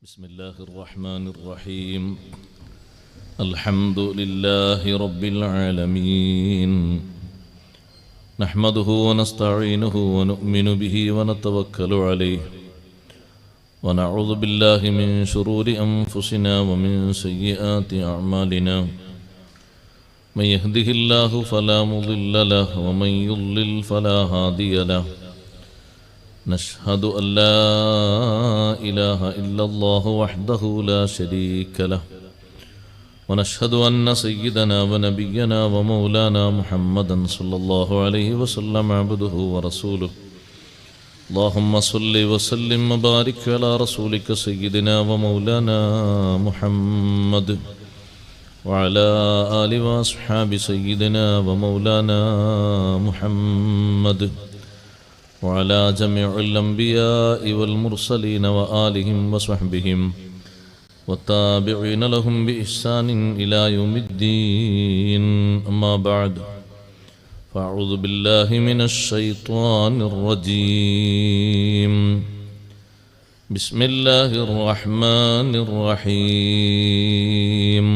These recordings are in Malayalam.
بسم الله الرحمن الرحيم الحمد لله رب العالمين نحمده ونستعينه ونؤمن به ونتوكل عليه ونعوذ بالله من شرور أنفسنا ومن سيئات أعمالنا من يهده الله فلا مضل له ومن يضلل فلا هادي له نشهد أن لا إله إلا الله وحده لا شريك له ونشهد أن سيدنا ونبينا ومولانا محمدا صلى الله عليه وسلم عبده ورسوله اللهم صل وسلم وبارك على رسولك سيدنا ومولانا محمد وعلى آل وأصحاب سيدنا ومولانا محمد وعلى جميع الأنبياء والمرسلين وآلهم وصحبهم والتابعين لهم بإحسان إلى يوم الدين أما بعد فأعوذ بالله من الشيطان الرجيم بسم الله الرحمن الرحيم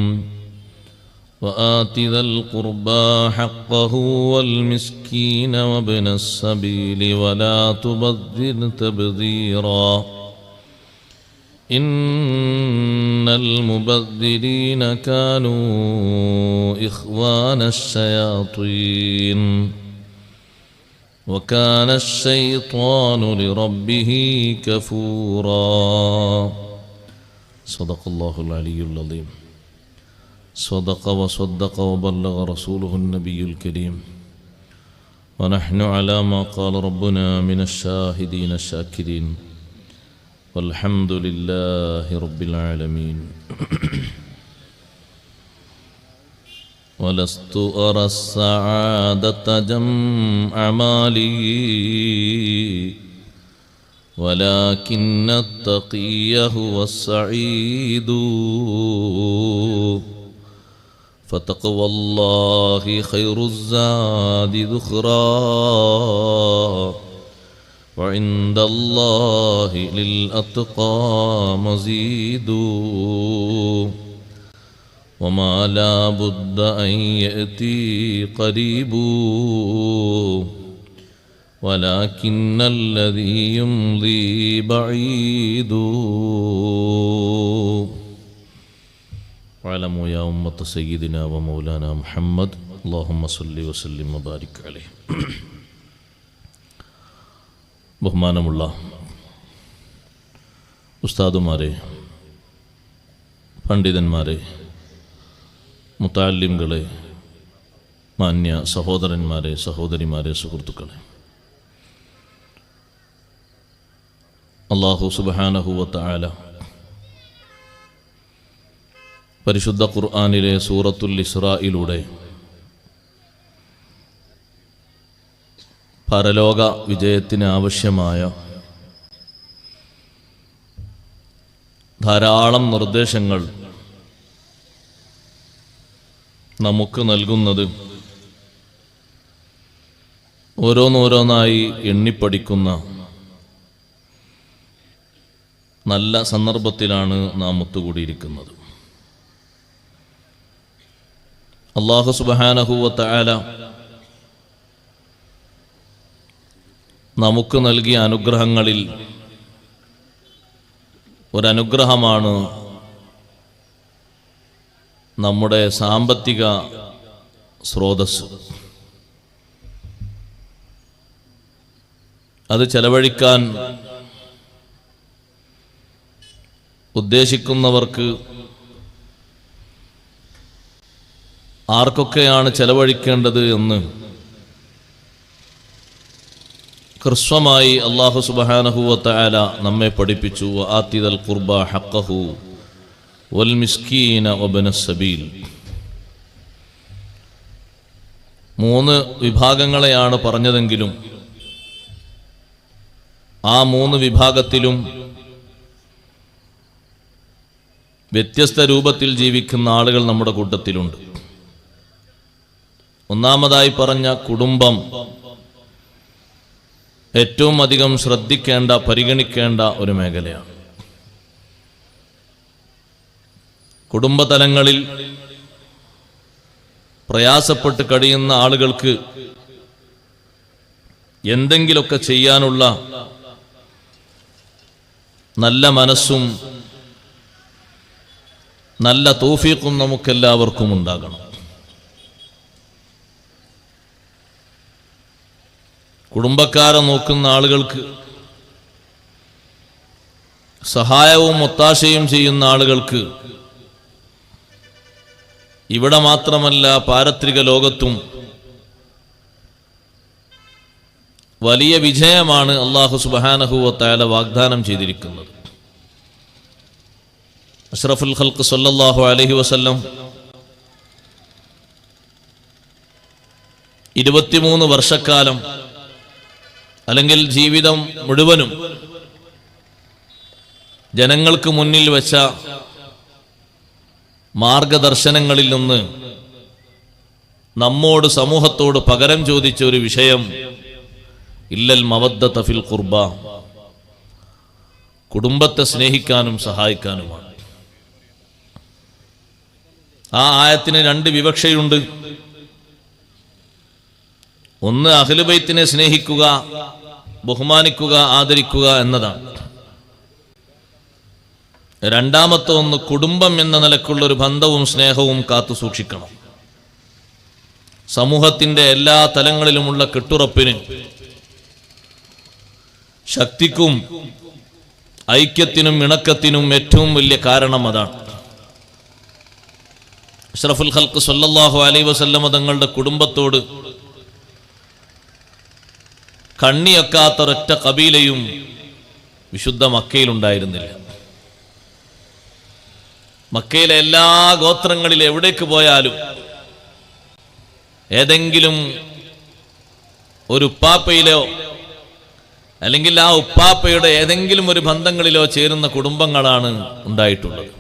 وآت ذا القربى حقه والمسكين وابن السبيل ولا تبذر تبذيرا إن المبذرين كانوا إخوان الشياطين وكان الشيطان لربه كفورا صدق الله العلي العظيم صدق وصدق وبلغ رسوله النبي الكريم ونحن على ما قال ربنا من الشاهدين الشاكرين والحمد لله رب العالمين ولست أرى السعادة جمع مالي ولكن التقي هو السعيد فتقوى الله خير الزاد ذخرا وعند الله للأتقى مزيد وما لا بد أن يأتي قريب ولكن الذي يمضي بعيد واعلموا يا أمة سيدنا ومولانا محمد اللهم صل وسلم وبارك عليه. ബഹുമാനമുള്ള ഉസ്താദുമാരെ, പണ്ഡിതന്മാരെ, മുതഅല്ലിംകളെ, മാന്യ സഹോദരന്മാരെ, സഹോദരിമാരെ, സുഹൃത്തുക്കളെ, അല്ലാഹു സുബ്ഹാനഹു വ തആല പരിശുദ്ധ ഖുർആനിലെ സൂറത്തുൽ ഇസ്രായിലൂടെ പരലോക വിജയത്തിന് ആവശ്യമായ ധാരാളം നിർദ്ദേശങ്ങൾ നമുക്ക് നൽകുന്നത് ഓരോന്നോരോന്നായി എണ്ണിപ്പടിക്കുന്ന നല്ല സന്ദർഭത്തിലാണ് നാം ഒത്തുകൂടിയിരിക്കുന്നത്. അല്ലാഹു സുബ്ഹാനഹു വ തആല നമുക്ക് നൽകിയ അനുഗ്രഹങ്ങളിൽ ഒരനുഗ്രഹമാണ് നമ്മുടെ സാമ്പത്തിക സ്രോതസ്. അത് ചെലവഴിക്കാൻ ഉദ്ദേശിക്കുന്നവർക്ക് ആർക്കൊക്കെയാണ് ചെലവഴിക്കേണ്ടത് എന്ന് ഹ്രസ്വമായി അല്ലാഹു സുബ്ഹാനഹു വ തആല നമ്മെ പഠിപ്പിച്ചു. വആതി ദൽ ഖുർബ ഹഖഹു വൽ മിസ്കീന വബ്നസ് സബീൽ. 3 വിഭാഗങ്ങളെയാണ് പറഞ്ഞതെങ്കിലും ആ 3 വിഭാഗത്തിലും വ്യത്യസ്ത രൂപത്തിൽ ജീവിക്കുന്ന ആളുകൾ നമ്മുടെ കൂട്ടത്തിലുണ്ട്. ഒന്നാമതായി പറഞ്ഞ കുടുംബം ഏറ്റവും അധികം ശ്രദ്ധിക്കേണ്ട പരിഗണിക്കേണ്ട ഒരു മേഖലയാണ്. കുടുംബതലങ്ങളിൽ പ്രയാസപ്പെട്ട് കഴിയുന്ന ആളുകൾക്ക് എന്തെങ്കിലുമൊക്കെ ചെയ്യാനുള്ള നല്ല മനസ്സും നല്ല തൗഫീഖും നമുക്കെല്ലാവർക്കും ഉണ്ടാകണം. കുടുംബക്കാരെ നോക്കുന്ന ആളുകൾക്ക്, സഹായവും ഒത്താശയും ചെയ്യുന്ന ആളുകൾക്ക് ഇവിടെ മാത്രമല്ല പാരത്രിക ലോകത്തും വലിയ വിജയമാണ് അല്ലാഹു സുബ്ഹാനഹു വ തആല വാഗ്ദാനം ചെയ്തിരിക്കുന്നത്. അഷ്റഫുൽ ഖൽഖ് സല്ലല്ലാഹു അലൈഹി വസല്ലം 23 വർഷക്കാലം അല്ലെങ്കിൽ ജീവിതം മുഴുവനും ജനങ്ങൾക്ക് മുന്നിൽ വെച്ച മാർഗദർശനങ്ങളിൽ നിന്ന് നമ്മോട്, സമൂഹത്തോട് പകരം ചോദിച്ച ഒരു വിഷയം ഇല്ലൽ മവദ്ദത ഫിൽ ഖുർബ, കുടുംബത്തെ സ്നേഹിക്കാനും സഹായിക്കാനുമാണ്. ആ ആയത്തിന് 2 വിവക്ഷയുണ്ട്. ഒന്ന് അഹ്ലു ബൈത്തിനെ സ്നേഹിക്കുക, ബഹുമാനിക്കുക, ആദരിക്കുക എന്നതാണ്. രണ്ടാമത്തെ ഒന്ന് കുടുംബം എന്ന നിലക്കുള്ള ഒരു ബന്ധവും സ്നേഹവും കാത്തു സൂക്ഷിക്കണം. സമൂഹത്തിന്റെ എല്ലാ തലങ്ങളിലുമുള്ള കെട്ടുറപ്പിന്, ശക്തിക്കും ഐക്യത്തിനും ഇണക്കത്തിനും ഏറ്റവും വലിയ കാരണം അതാണ്. അഷ്റഫുൽ ഖൽഖ് സല്ലല്ലാഹു അലൈഹി വസല്ലം തങ്ങളുടെ കുടുംബത്തോട് കണ്ണിയക്കാത്തൊരൊറ്റ കബീലയും വിശുദ്ധ മക്കയിലുണ്ടായിരുന്നില്ല. മക്കയിലെ എല്ലാ ഗോത്രങ്ങളിൽ എവിടേക്ക് പോയാലും ഏതെങ്കിലും ഒരു ഉപ്പാപ്പയിലോ അല്ലെങ്കിൽ ആ ഉപ്പാപ്പയുടെ ഏതെങ്കിലും ഒരു ബന്ധങ്ങളിലോ ചേരുന്ന കുടുംബങ്ങളാണ് ഉണ്ടായിട്ടുള്ളത്.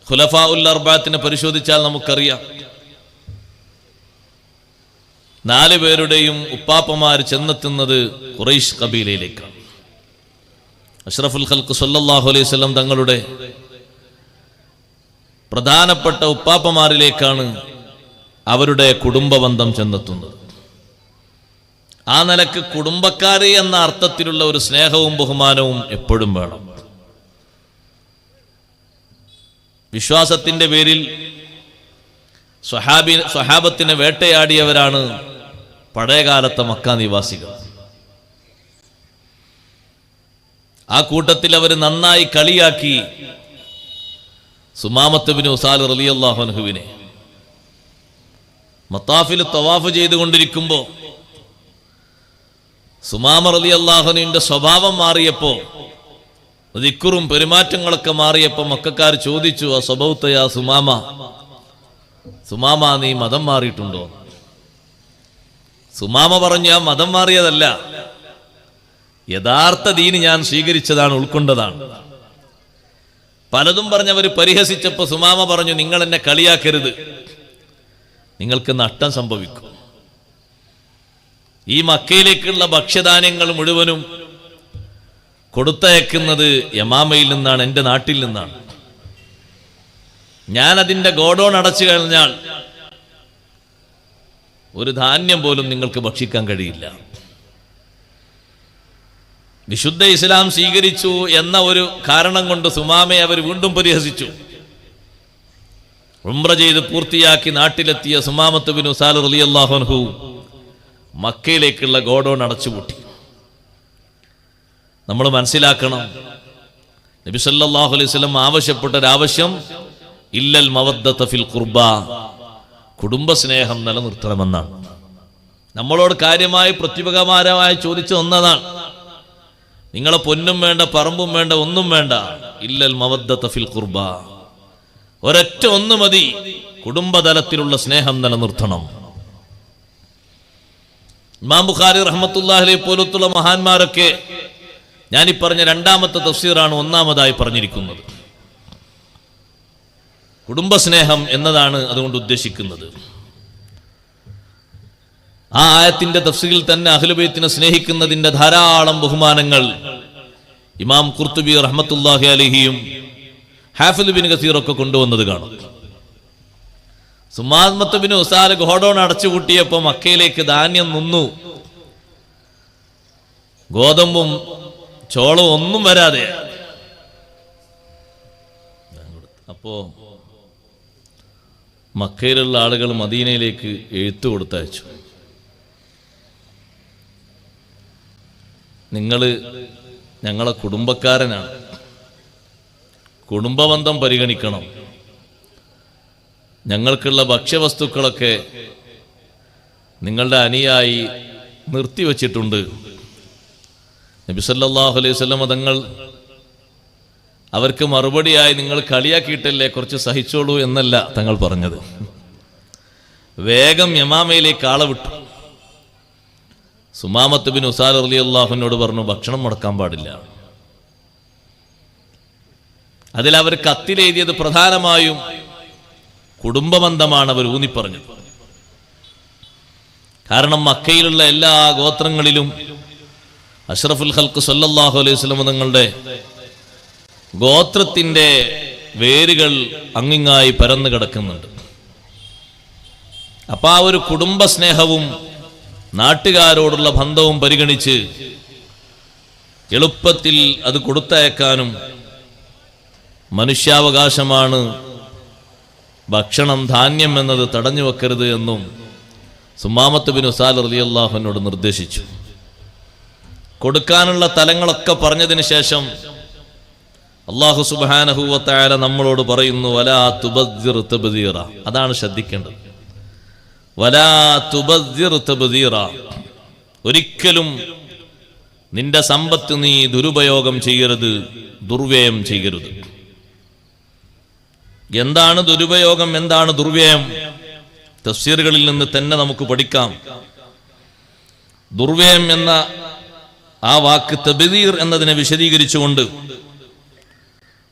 ഖുലഫാഉൽ അർബഅത്തിനെ പരിശോധിച്ചാൽ നമുക്കറിയാം, 4 പേരുടെയും ഉപ്പാപ്പമാർ ചെന്നെത്തുന്നത് ഖുറൈശ് കബീലയിലേക്കാണ്. അഷ്റഫുൽ ഖൽഖ് സല്ലല്ലാഹു അലൈഹി വസല്ലം തങ്ങളുടെ പ്രധാനപ്പെട്ട ഉപ്പാപ്പമാരിലേക്കാണ് അവരുടെ കുടുംബബന്ധം ചെന്നെത്തുന്നത്. ആ നിലക്ക് കുടുംബക്കാരെ എന്ന അർത്ഥത്തിലുള്ള ഒരു സ്നേഹവും ബഹുമാനവും എപ്പോഴും വേണം. വിശ്വാസത്തിന്റെ പേരിൽ സ്വഹാബത്തിനെ വേട്ടയാടിയവരാണ് പഴയകാലത്തെ മക്ക നിവാസികൾ. ആ കൂട്ടത്തിൽ അവർ നന്നായി കളിയാക്കി സുമാമത്ത് ബിൻ ഉസാൽ റളിയല്ലാഹു അൻഹുവിനെ. മത്താഫിൽ തവാഫ് ചെയ്തുകൊണ്ടിരിക്കുമ്പോൾ സുമാമ റളിയല്ലാഹു അൻഹുവിന്റെ സ്വഭാവം മാറിയപ്പോ, ദിക്റും പെരുമാറ്റങ്ങളൊക്കെ മാറിയപ്പോ മക്കക്കാർ ചോദിച്ചു, അസബൗതയാ സുമാമ, സുമാമ നീ മതം മാറിയിട്ടുണ്ടോ? സുമാമ പറഞ്ഞു, ഞാൻ മതം മാറിയതല്ല, യഥാർത്ഥ ദീന് ഞാൻ സ്വീകരിച്ചതാണ്, ഉൾക്കൊണ്ടതാണ്. പലതും പറഞ്ഞവർ പരിഹസിച്ചപ്പോ സുമാമ പറഞ്ഞു, നിങ്ങൾ എന്നെ കളിയാക്കരുത്, നിങ്ങൾക്ക് നഷ്ടം സംഭവിക്കും. ഈ മക്കയിലേക്കുള്ള ഭക്ഷ്യധാന്യങ്ങൾ മുഴുവനും കൊടുത്തയക്കുന്നത് യമാമയിൽ നിന്നാണ്, എൻ്റെ നാട്ടിൽ നിന്നാണ്. ഞാൻ അതിൻ്റെ ഗോഡൗൺ അടച്ചു കഴിഞ്ഞാൽ ഒരു ധാന്യം പോലും നിങ്ങൾക്ക് ഭക്ഷിക്കാൻ കഴിയില്ല. വിശുദ്ധ ഇസ്ലാം സ്വീകരിച്ചു എന്ന ഒരു കാരണം കൊണ്ട് സുമാമയെ അവർ വീണ്ടും പരിഹസിച്ചു. ഉംറ ചെയ്ത് പൂർത്തിയാക്കി നാട്ടിലെത്തിയ സുമാമത്ത് ബിൻ ഉസാൽ റളിയല്ലാഹു അൻഹു മക്കയിലേക്കുള്ള ഗോഡൗൺ അടച്ചുപൂട്ടി. നമ്മൾ മനസ്സിലാക്കണം, നബി സല്ലല്ലാഹു അലൈഹി വസല്ലം ആവശ്യപ്പെട്ട ഒരാവശ്യം ഇല്ലൽ മവദ്ദത ഫിൽ ഖുർബ, കുടുംബസ്നേഹം നിലനിർത്തണമെന്നാണ്. നമ്മളോട് കാര്യമായി പ്രത്യുപകാരമായി ചോദിച്ച ഒന്നതാണ്, നിങ്ങളെ പൊന്നും വേണ്ട, പറമ്പും വേണ്ട, ഒന്നും വേണ്ട, ഇല്ലൽ മവദ്ദത ഫിൽ ഖുർബ, ഒരൊറ്റ ഒന്ന് മതി, കുടുംബതലത്തിലുള്ള സ്നേഹം നിലനിർത്തണം. ഇമാം ബുഖാരി റഹ്മത്തുള്ളാഹി അലൈഹി പോലത്തുള്ള മഹാന്മാരൊക്കെ ഞാനീ പറഞ്ഞ രണ്ടാമത്തെ തഫ്സീറാണ് ഒന്നാമതായി പറഞ്ഞിരിക്കുന്നത്. കുടുംബസ്നേഹം എന്നതാണ് അതുകൊണ്ട് ഉദ്ദേശിക്കുന്നത്. ആ ആയത്തിന്റെ തഫ്സീറിൽ തന്നെ അഹ്ലുബൈത്തിനെ സ്നേഹിക്കുന്നതിന്റെ ധാരാളം ബഹുമാനങ്ങൾ ഇമാം ഖുർത്തുബി റഹ്മത്തുള്ളാഹി അലൈഹിയും ഹാഫിദ് ബിൻ കസീറൊക്കെ കൊണ്ടുവന്നത് കാണും. സുമാമത്ത് ബിൻ ഉസാൽ ഗോഡൌൺ അടച്ചുപൂട്ടിയപ്പോൾ മക്കയിലേക്ക് ധാന്യം നിന്നു, ഗോതമ്പും ചോളവും ഒന്നും വരാതെ. അപ്പോ മക്കയിലുള്ള ആളുകൾ മദീനയിലേക്ക് എഴുത്തു കൊടുത്തയച്ചു, നിങ്ങൾ ഞങ്ങളെ കുടുംബക്കാരനാണ്, കുടുംബബന്ധം പരിഗണിക്കണം, ഞങ്ങൾക്കുള്ള ഭക്ഷ്യവസ്തുക്കളൊക്കെ നിങ്ങളുടെ അനുയായി നിർത്തിവച്ചിട്ടുണ്ട്. നബി സല്ലല്ലാഹു അലൈഹി വസല്ലം തങ്ങൾ അവർക്ക് മറുപടിയായി നിങ്ങൾ കളിയാക്കിയിട്ടല്ലേ, കുറച്ച് സഹിച്ചോളൂ എന്നല്ല തങ്ങൾ പറഞ്ഞത്. വേഗം യമാമയിലേക്ക് ആളെ വിട്ടു. സുമാമത്ത് ബിൻ ഉസാൽ റളിയല്ലാഹുവിനോട് പറഞ്ഞു, ഭക്ഷണം മുടക്കാൻ പാടില്ല. അതിൽ അവർ കത്തിലെഴുതിയത് പ്രധാനമായും കുടുംബബന്ധമാണ് അവർ ഊന്നിപ്പറഞ്ഞത്. കാരണം മക്കയിലുള്ള എല്ലാ ഗോത്രങ്ങളിലും അഷ്റഫുൽ ഖൽഖ് സല്ലല്ലാഹു അലൈഹി വസല്ലം തങ്ങളുടെ ഗോത്രത്തിന്റെ വേരുകൾ അങ്ങിങ്ങായി പരന്നു കിടക്കുന്നുണ്ട്. അപ്പൊ ആ ഒരു കുടുംബ സ്നേഹവും നാട്ടുകാരോടുള്ള ബന്ധവും പരിഗണിച്ച് എളുപ്പത്തിൽ അത് കൊടുത്തയക്കാനും, മനുഷ്യാവകാശമാണ് ഭക്ഷണം ധാന്യം എന്നത് തടഞ്ഞു വെക്കരുത് എന്നും സുമാമത്ത് ബിൻ ഉസാൽ റളിയല്ലാഹുവിനോട് നിർദ്ദേശിച്ചു. കൊടുക്കാനുള്ള തലങ്ങളൊക്കെ പറഞ്ഞതിന് ശേഷം അല്ലാഹു സുബ്ഹാനഹു വ തആല നമ്മളോട് പറയുന്നു, വലാ തുബദ്ദിർ തബ്ദീറ. അതാണ് ശ്രദ്ധിക്കേണ്ടത്. വലാ തുബദ്ദിർ തബ്ദീറ. ഒരിക്കലും നിന്റെ സമ്പത്ത് നീ ദുരുപയോഗം ചെയ്യരുത്, ദുർവ്യയം ചെയ്യരുത്. എന്താണ് ദുരുപയോഗം, എന്താണ് ദുർവ്യയം? തഫ്സീറുകളിൽ നിന്ന് തന്നെ നമുക്ക് പഠിക്കാം. ദുർവ്യയം എന്ന ആ വാക്ക് തബ്ദീർ എന്നതിനെ വിശദീകരിച്ചുകൊണ്ട്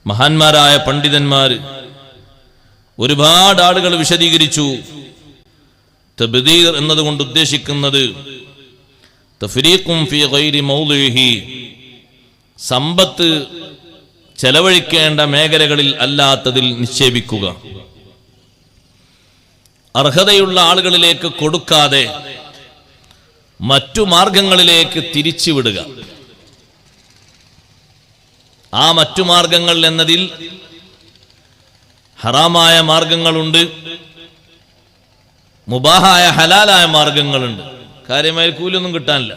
മഹാന്മാരായ പണ്ഡിതന്മാർ ഒരുപാട് ആളുകൾ വിശദീകരിച്ചു. തബ്ദീർ എന്നതുകൊണ്ട് ഉദ്ദേശിക്കുന്നത് തഫ്രീഖും ഫീ ഗൈരി മൗളിഹി, സമ്പത്ത് ചെലവഴിക്കേണ്ട മേഖലകളിൽ അല്ലാത്തതിൽ നിക്ഷേപിക്കുക, അർഹതയുള്ള ആളുകളിലേക്ക് കൊടുക്കാതെ മറ്റു മാർഗങ്ങളിലേക്ക് തിരിച്ചുവിടുക. ആ മറ്റു മാർഗങ്ങൾ എന്നതിൽ ഹറാമായ മാർഗങ്ങളുണ്ട്, മുബാഹായ ഹലാലായ മാർഗങ്ങളുണ്ട്. കാര്യമായ കൂലൊന്നും കിട്ടാനില്ല.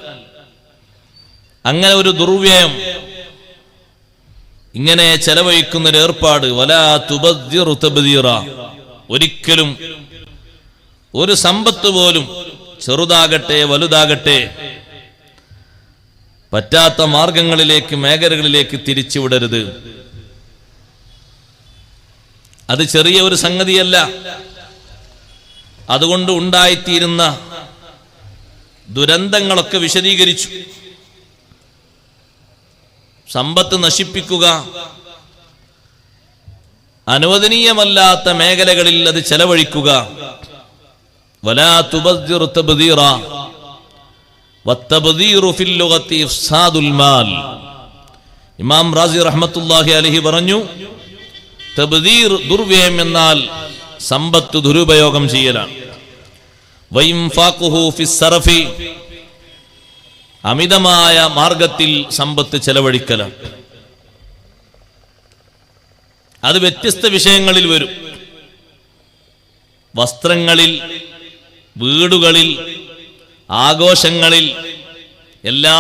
അങ്ങനെ ഒരു ദുർവ്യയം, ഇങ്ങനെ ചെലവഴിക്കുന്നൊരു ഏർപ്പാട്, വലാ തുബദ്ദിർ തബ്ദീറ. ഒരിക്കലും ഒരു സമ്പത്ത് പോലും, ചെറുതാകട്ടെ വലുതാകട്ടെ, പറ്റാത്ത മാർഗങ്ങളിലേക്ക് മേഖലകളിലേക്ക് തിരിച്ചുവിടരുത്. അത് ചെറിയ ഒരു സംഗതിയല്ല. അതുകൊണ്ട് ഉണ്ടായിത്തീരുന്ന ദുരന്തങ്ങളൊക്കെ വിശദീകരിച്ചു. സമ്പത്ത് നശിപ്പിക്കുക, അനുവദനീയമല്ലാത്ത മേഖലകളിൽ അത് ചെലവഴിക്കുക. വലാ തുബദ്ദിർ തബ്ദീറ വത്തബ്ദീറു ഫിൽ ലുഗത്തി ഇഫ്സാദുൽ മാൽ. ഇമാം റാസി റഹ്മത്തുള്ളാഹി അലൈഹി പറഞ്ഞു, തബ്ദീർ ദുർവ്യയം എന്നാൽ സമ്പത്ത് ദുരുപയോഗം ചെയ്യലാണ്. വഇൻഫാഖുഹു ഫിസ് സർഫി, അമിതമായ മാർഗത്തിൽ സമ്പത്ത് ചെലവഴിക്കലാണ്. അത് വ്യത്യസ്ത വിഷയങ്ങളിൽ വരും. വസ്ത്രങ്ങളിൽ, വീടുകളിൽ, ആഘോഷങ്ങളിൽ, എല്ലാ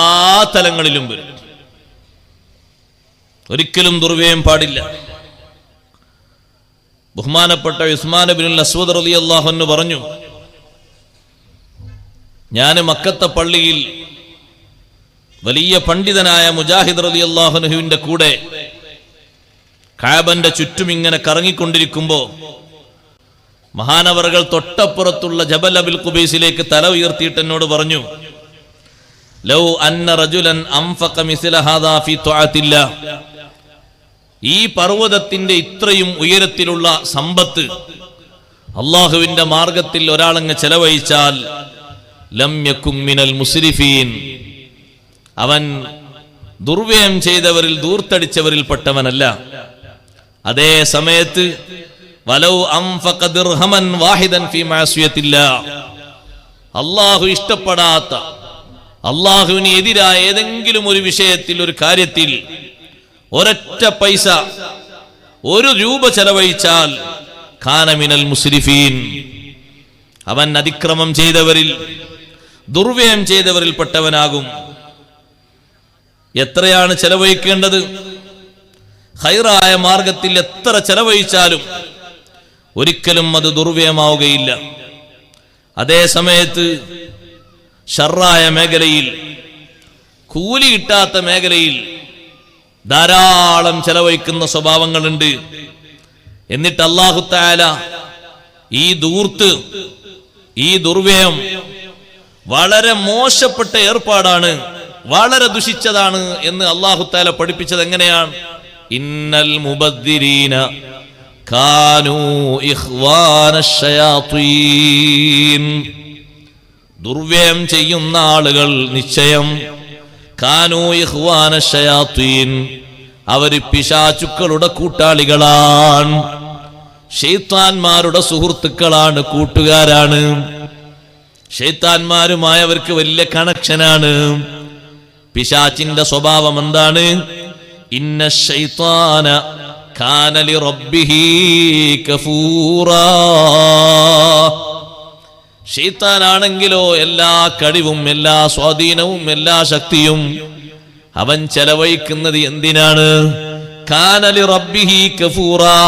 തലങ്ങളിലും വരും. ഒരിക്കലും ദുർവ്യയം പാടില്ല. ബഹുമാനപ്പെട്ട ഉസ്മാൻ ഇബ്നുൽ അസ്വദ് റളിയല്ലാഹു അൻഹു പറഞ്ഞു, ഞാൻ മക്കത്തെ പള്ളിയിൽ വലിയ പണ്ഡിതനായ മുജാഹിദ് റളിയല്ലാഹു അൻഹുവിന്റെ കൂടെ കഅബന്റെ ചുറ്റും ഇങ്ങനെ കറങ്ങിക്കൊണ്ടിരിക്കുമ്പോ മഹാനവറുകൾ തൊട്ടപ്പുറത്തുള്ള ജബൽ അബിൽ ഖുബൈസിലേക്ക് തല ഉയർത്തിയിട്ട് എന്നോട് പറഞ്ഞു, ലൗ അന്ന റജുലൻ അൻഫഖ മിസ്ല ഹാദാ ഫീ തുഅത്തില്ലാഹ്, ഈ പർവ്വതത്തിന്റെ ഇത്രയും ഉയരത്തിലുള്ള സമ്പത്ത് അല്ലാഹുവിന്റെ മാർഗത്തിൽ ഒരാളങ്ങ് ചെലവഴിച്ചാൽ ലം യകും മിനൽ മുസ്രിഫീൻ, അവൻ ദുർവ്യയം ചെയ്തവരിൽ, ദൂർത്തടിച്ചവരിൽ പെട്ടവനല്ല. അതേ സമയത്ത് വലൗ അൻഫഖ ദിർഹമൻ വാഹിദൻ ഫീ മഅസിയത്തില്ലാഹ്, അല്ലാഹു ഇഷ്ടപ്പെടാത്ത, അല്ലാഹുവിന് എതിരായ ഏതെങ്കിലും ഒരു വിഷയത്തിൽ, ഒരു കാര്യത്തിൽ ഒരൊറ്റ പൈസ, ഒരു രൂപ ചെലവഴിച്ചാൽ കാന മിനൽ മുസ്രിഫീൻ, അവൻ അതിക്രമം ചെയ്തവരിൽ, ദുർവ്യയം ചെയ്തവരിൽ പെട്ടവനാകും. എത്രയാണ് ചെലവഴിക്കേണ്ടത്? ഖൈറായ മാർഗത്തിൽ എത്ര ചെലവഴിച്ചാലും ഒരിക്കലും അത് ദുർവ്യയമാവുകയില്ല. അതേ സമയത്ത് ഷർറായ മേഖലയിൽ, കൂലി കിട്ടാത്ത മേഖലയിൽ ധാരാളം ചെലവഴിക്കുന്ന സ്വഭാവങ്ങളുണ്ട്. എന്നിട്ട് അല്ലാഹു തആല ഈ ദൂർത്ത്, ഈ ദുർവ്യയം വളരെ മോശപ്പെട്ട ഏർപ്പാടാണ്, വളരെ ദുഷിച്ചതാണ് എന്ന് അല്ലാഹു തആല പഠിപ്പിച്ചത് എങ്ങനെയാണ്? ഇന്നൽ മുബദ്ദിരീന കാനൂ ഇഖ്വാനശ് ശയാത്തീൻ, ദുർവ്യയം ചെയ്യുന്ന ആളുകൾ നിശ്ചയം കാനൂ ഇഖ്വാനശ് ശയാത്തീൻ, അവര് പിശാചുക്കളുടെ കൂട്ടാളികളാണ്, ശൈത്താന്മാരുടെ സുഹൃത്തുക്കളാണ്, കൂട്ടുകാരാണ്. ശൈത്താന്മാരുമായി അവർക്ക് വലിയ കണക്ഷനാണ്. പിശാചിന്റെ സ്വഭാവം എന്താണ്? ഇന്ന ശൈത്താന കാന ലിറബ്ബിഹി കഫൂറാ, ശൈത്താനാണെങ്കിലോ എല്ലാ കഴിവും, എല്ലാ സ്വാധീനവും, എല്ലാ ശക്തിയും അവൻ ചെലവഴിക്കുന്നത് എന്തിനാണ്? കാന ലിറബ്ബിഹി കഫൂറാ,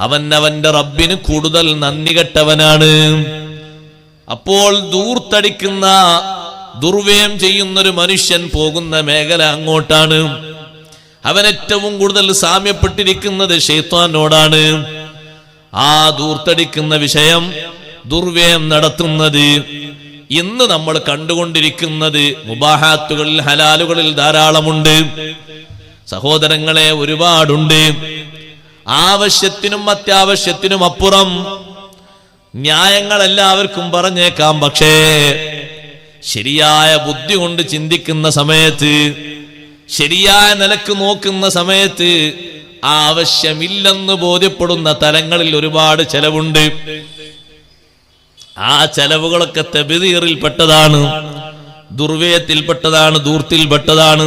അവൻ അവന്റെ റബ്ബിന് കൂടുതൽ നന്ദി കെട്ടവനാണ്. അപ്പോൾ ദൂർത്തടിക്കുന്ന, ദുർവ്യയം ചെയ്യുന്നൊരു മനുഷ്യൻ പോകുന്ന മേഖല അങ്ങോട്ടാണ്. അവൻ ഏറ്റവും കൂടുതൽ സാമ്യപ്പെട്ടിരിക്കുന്നത് ശൈത്താനോടാണ്. ആ ദൂർത്തടിക്കുന്ന വിഷയം, ദുർവ്യയം നടത്തുന്നത് ഇന്ന് നമ്മൾ കണ്ടുകൊണ്ടിരിക്കുന്നത് മുബാഹാത്തുകളിൽ, ഹലാലുകളിൽ ധാരാളമുണ്ട് സഹോദരങ്ങളെ, ഒരുപാടുണ്ട്. ആവശ്യത്തിനും അത്യാവശ്യത്തിനും അപ്പുറം ന്യായങ്ങൾ എല്ലാവർക്കും പറഞ്ഞേക്കാം. പക്ഷേ ശരിയായ ബുദ്ധി കൊണ്ട് ചിന്തിക്കുന്ന സമയത്ത്, ശരിയായ നിലക്ക് നോക്കുന്ന സമയത്ത് ആവശ്യമില്ലെന്ന് ബോധ്യപ്പെടുന്ന തലങ്ങളിൽ ഒരുപാട് ചെലവുണ്ട്. ആ ചെലവുകളൊക്കെ തബ്ദീറിൽപ്പെട്ടതാണ്, ദുർവ്യയത്തിൽപ്പെട്ടതാണ്, ദൂർത്തിൽപ്പെട്ടതാണ്.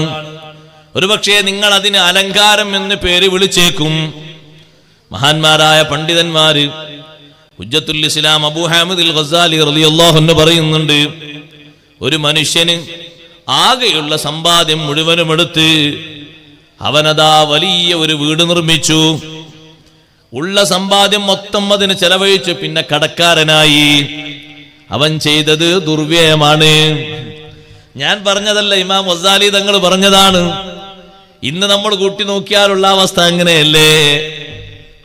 ഒരുപക്ഷെ നിങ്ങൾ അതിന് അലങ്കാരം എന്ന് പേര് വിളിച്ചേക്കും. മഹാന്മാരായ പണ്ഡിതന്മാര്, ഹുജ്ജത്തുൽ ഇസ്ലാം അബൂ ഹാമിദുൽ ഗസാലി റളിയല്ലാഹു അൻഹു പറയുന്നുണ്ട്, ഒരു മനുഷ്യന് ആകെയുള്ള സമ്പാദ്യം മുഴുവനും എടുത്ത് അവനതാ വലിയ ഒരു വീട് നിർമ്മിച്ചു. ഉള്ള സമ്പാദ്യം മൊത്തം അതിന് ചെലവഴിച്ചു. പിന്നെ കടക്കാരനായി. അവൻ ചെയ്തത് ദുർവ്യയമാണ്. ഞാൻ പറഞ്ഞതല്ല, ഇമാം ഗസാലി തങ്ങൾ പറഞ്ഞതാണ്. ഇന്ന് നമ്മൾ കൂട്ടി നോക്കിയാലുള്ള അവസ്ഥ അങ്ങനെയല്ലേ?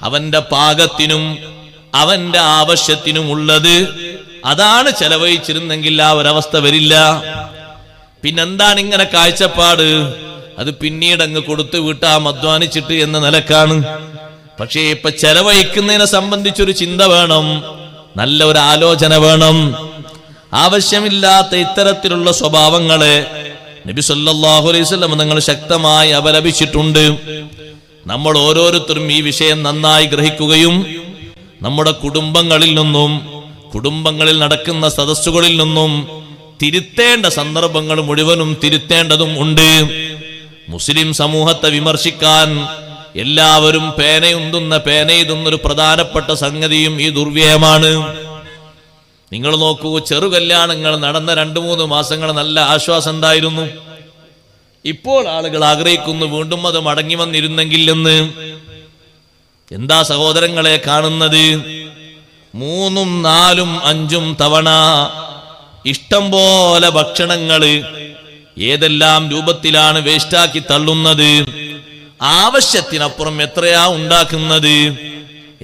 അവന്റെ പാകത്തിനും അവന്റെ ആവശ്യത്തിനും ഉള്ളത് അതാണ് ചെലവഴിച്ചിരുന്നെങ്കിൽ ആ ഒരവസ്ഥ വരില്ല. പിന്നെന്താണ് ഇങ്ങനെ കാഴ്ചപ്പാട്? അത് പിന്നീട് അങ്ങ് കൊടുത്തു വീട്ടാം, അധ്വാനിച്ചിട്ട് എന്ന നിലക്കാണ്. പക്ഷേ ഇപ്പൊ ചെലവഴിക്കുന്നതിനെ സംബന്ധിച്ചൊരു ചിന്ത വേണം, നല്ല ഒരു ആലോചന വേണം. ആവശ്യമില്ലാത്ത ഇത്തരത്തിലുള്ള സ്വഭാവങ്ങളെ നബി സല്ലല്ലാഹു അലൈഹി വസല്ലം തങ്ങൾ ശക്തമായി അപലപിച്ചിട്ടുണ്ട്. നമ്മൾ ഓരോരുത്തരും ഈ വിഷയം നന്നായി ഗ്രഹിക്കുകയും നമ്മുടെ കുടുംബങ്ങളിൽ നിന്നും, കുടുംബങ്ങളിൽ നടക്കുന്ന സദസ്സുകളിൽ നിന്നും തിരുത്തേണ്ട സന്ദർഭങ്ങൾ മുഴുവനും തിരുത്തേണ്ടതും ഉണ്ട്. മുസ്ലിം സമൂഹത്തെ വിമർശിക്കാൻ എല്ലാവരും പേനയുന്നൊരു പ്രധാനപ്പെട്ട സംഗതിയും ഈ ദുർവ്യയമാണ്. നിങ്ങൾ നോക്കൂ, ചെറുകല്യാണങ്ങൾ നടന്ന 2-3 മാസങ്ങൾ നല്ല ആശ്വാസം ഉണ്ടായിരുന്നു. ഇപ്പോൾ ആളുകൾ ആഗ്രഹിക്കുന്നു വീണ്ടും അത് മടങ്ങി വന്നിരുന്നെങ്കിൽ എന്ന്. എന്താ സഹോദരങ്ങളെ കാണുന്നത്? 3, 4, 5 തവണ ഇഷ്ടം പോലെ ഭക്ഷണങ്ങള് ഏതെല്ലാം രൂപത്തിലാണ് വേസ്റ്റാക്കി തള്ളുന്നത്. ആവശ്യത്തിനപ്പുറം എത്രയാ ഉണ്ടാക്കുന്നത്,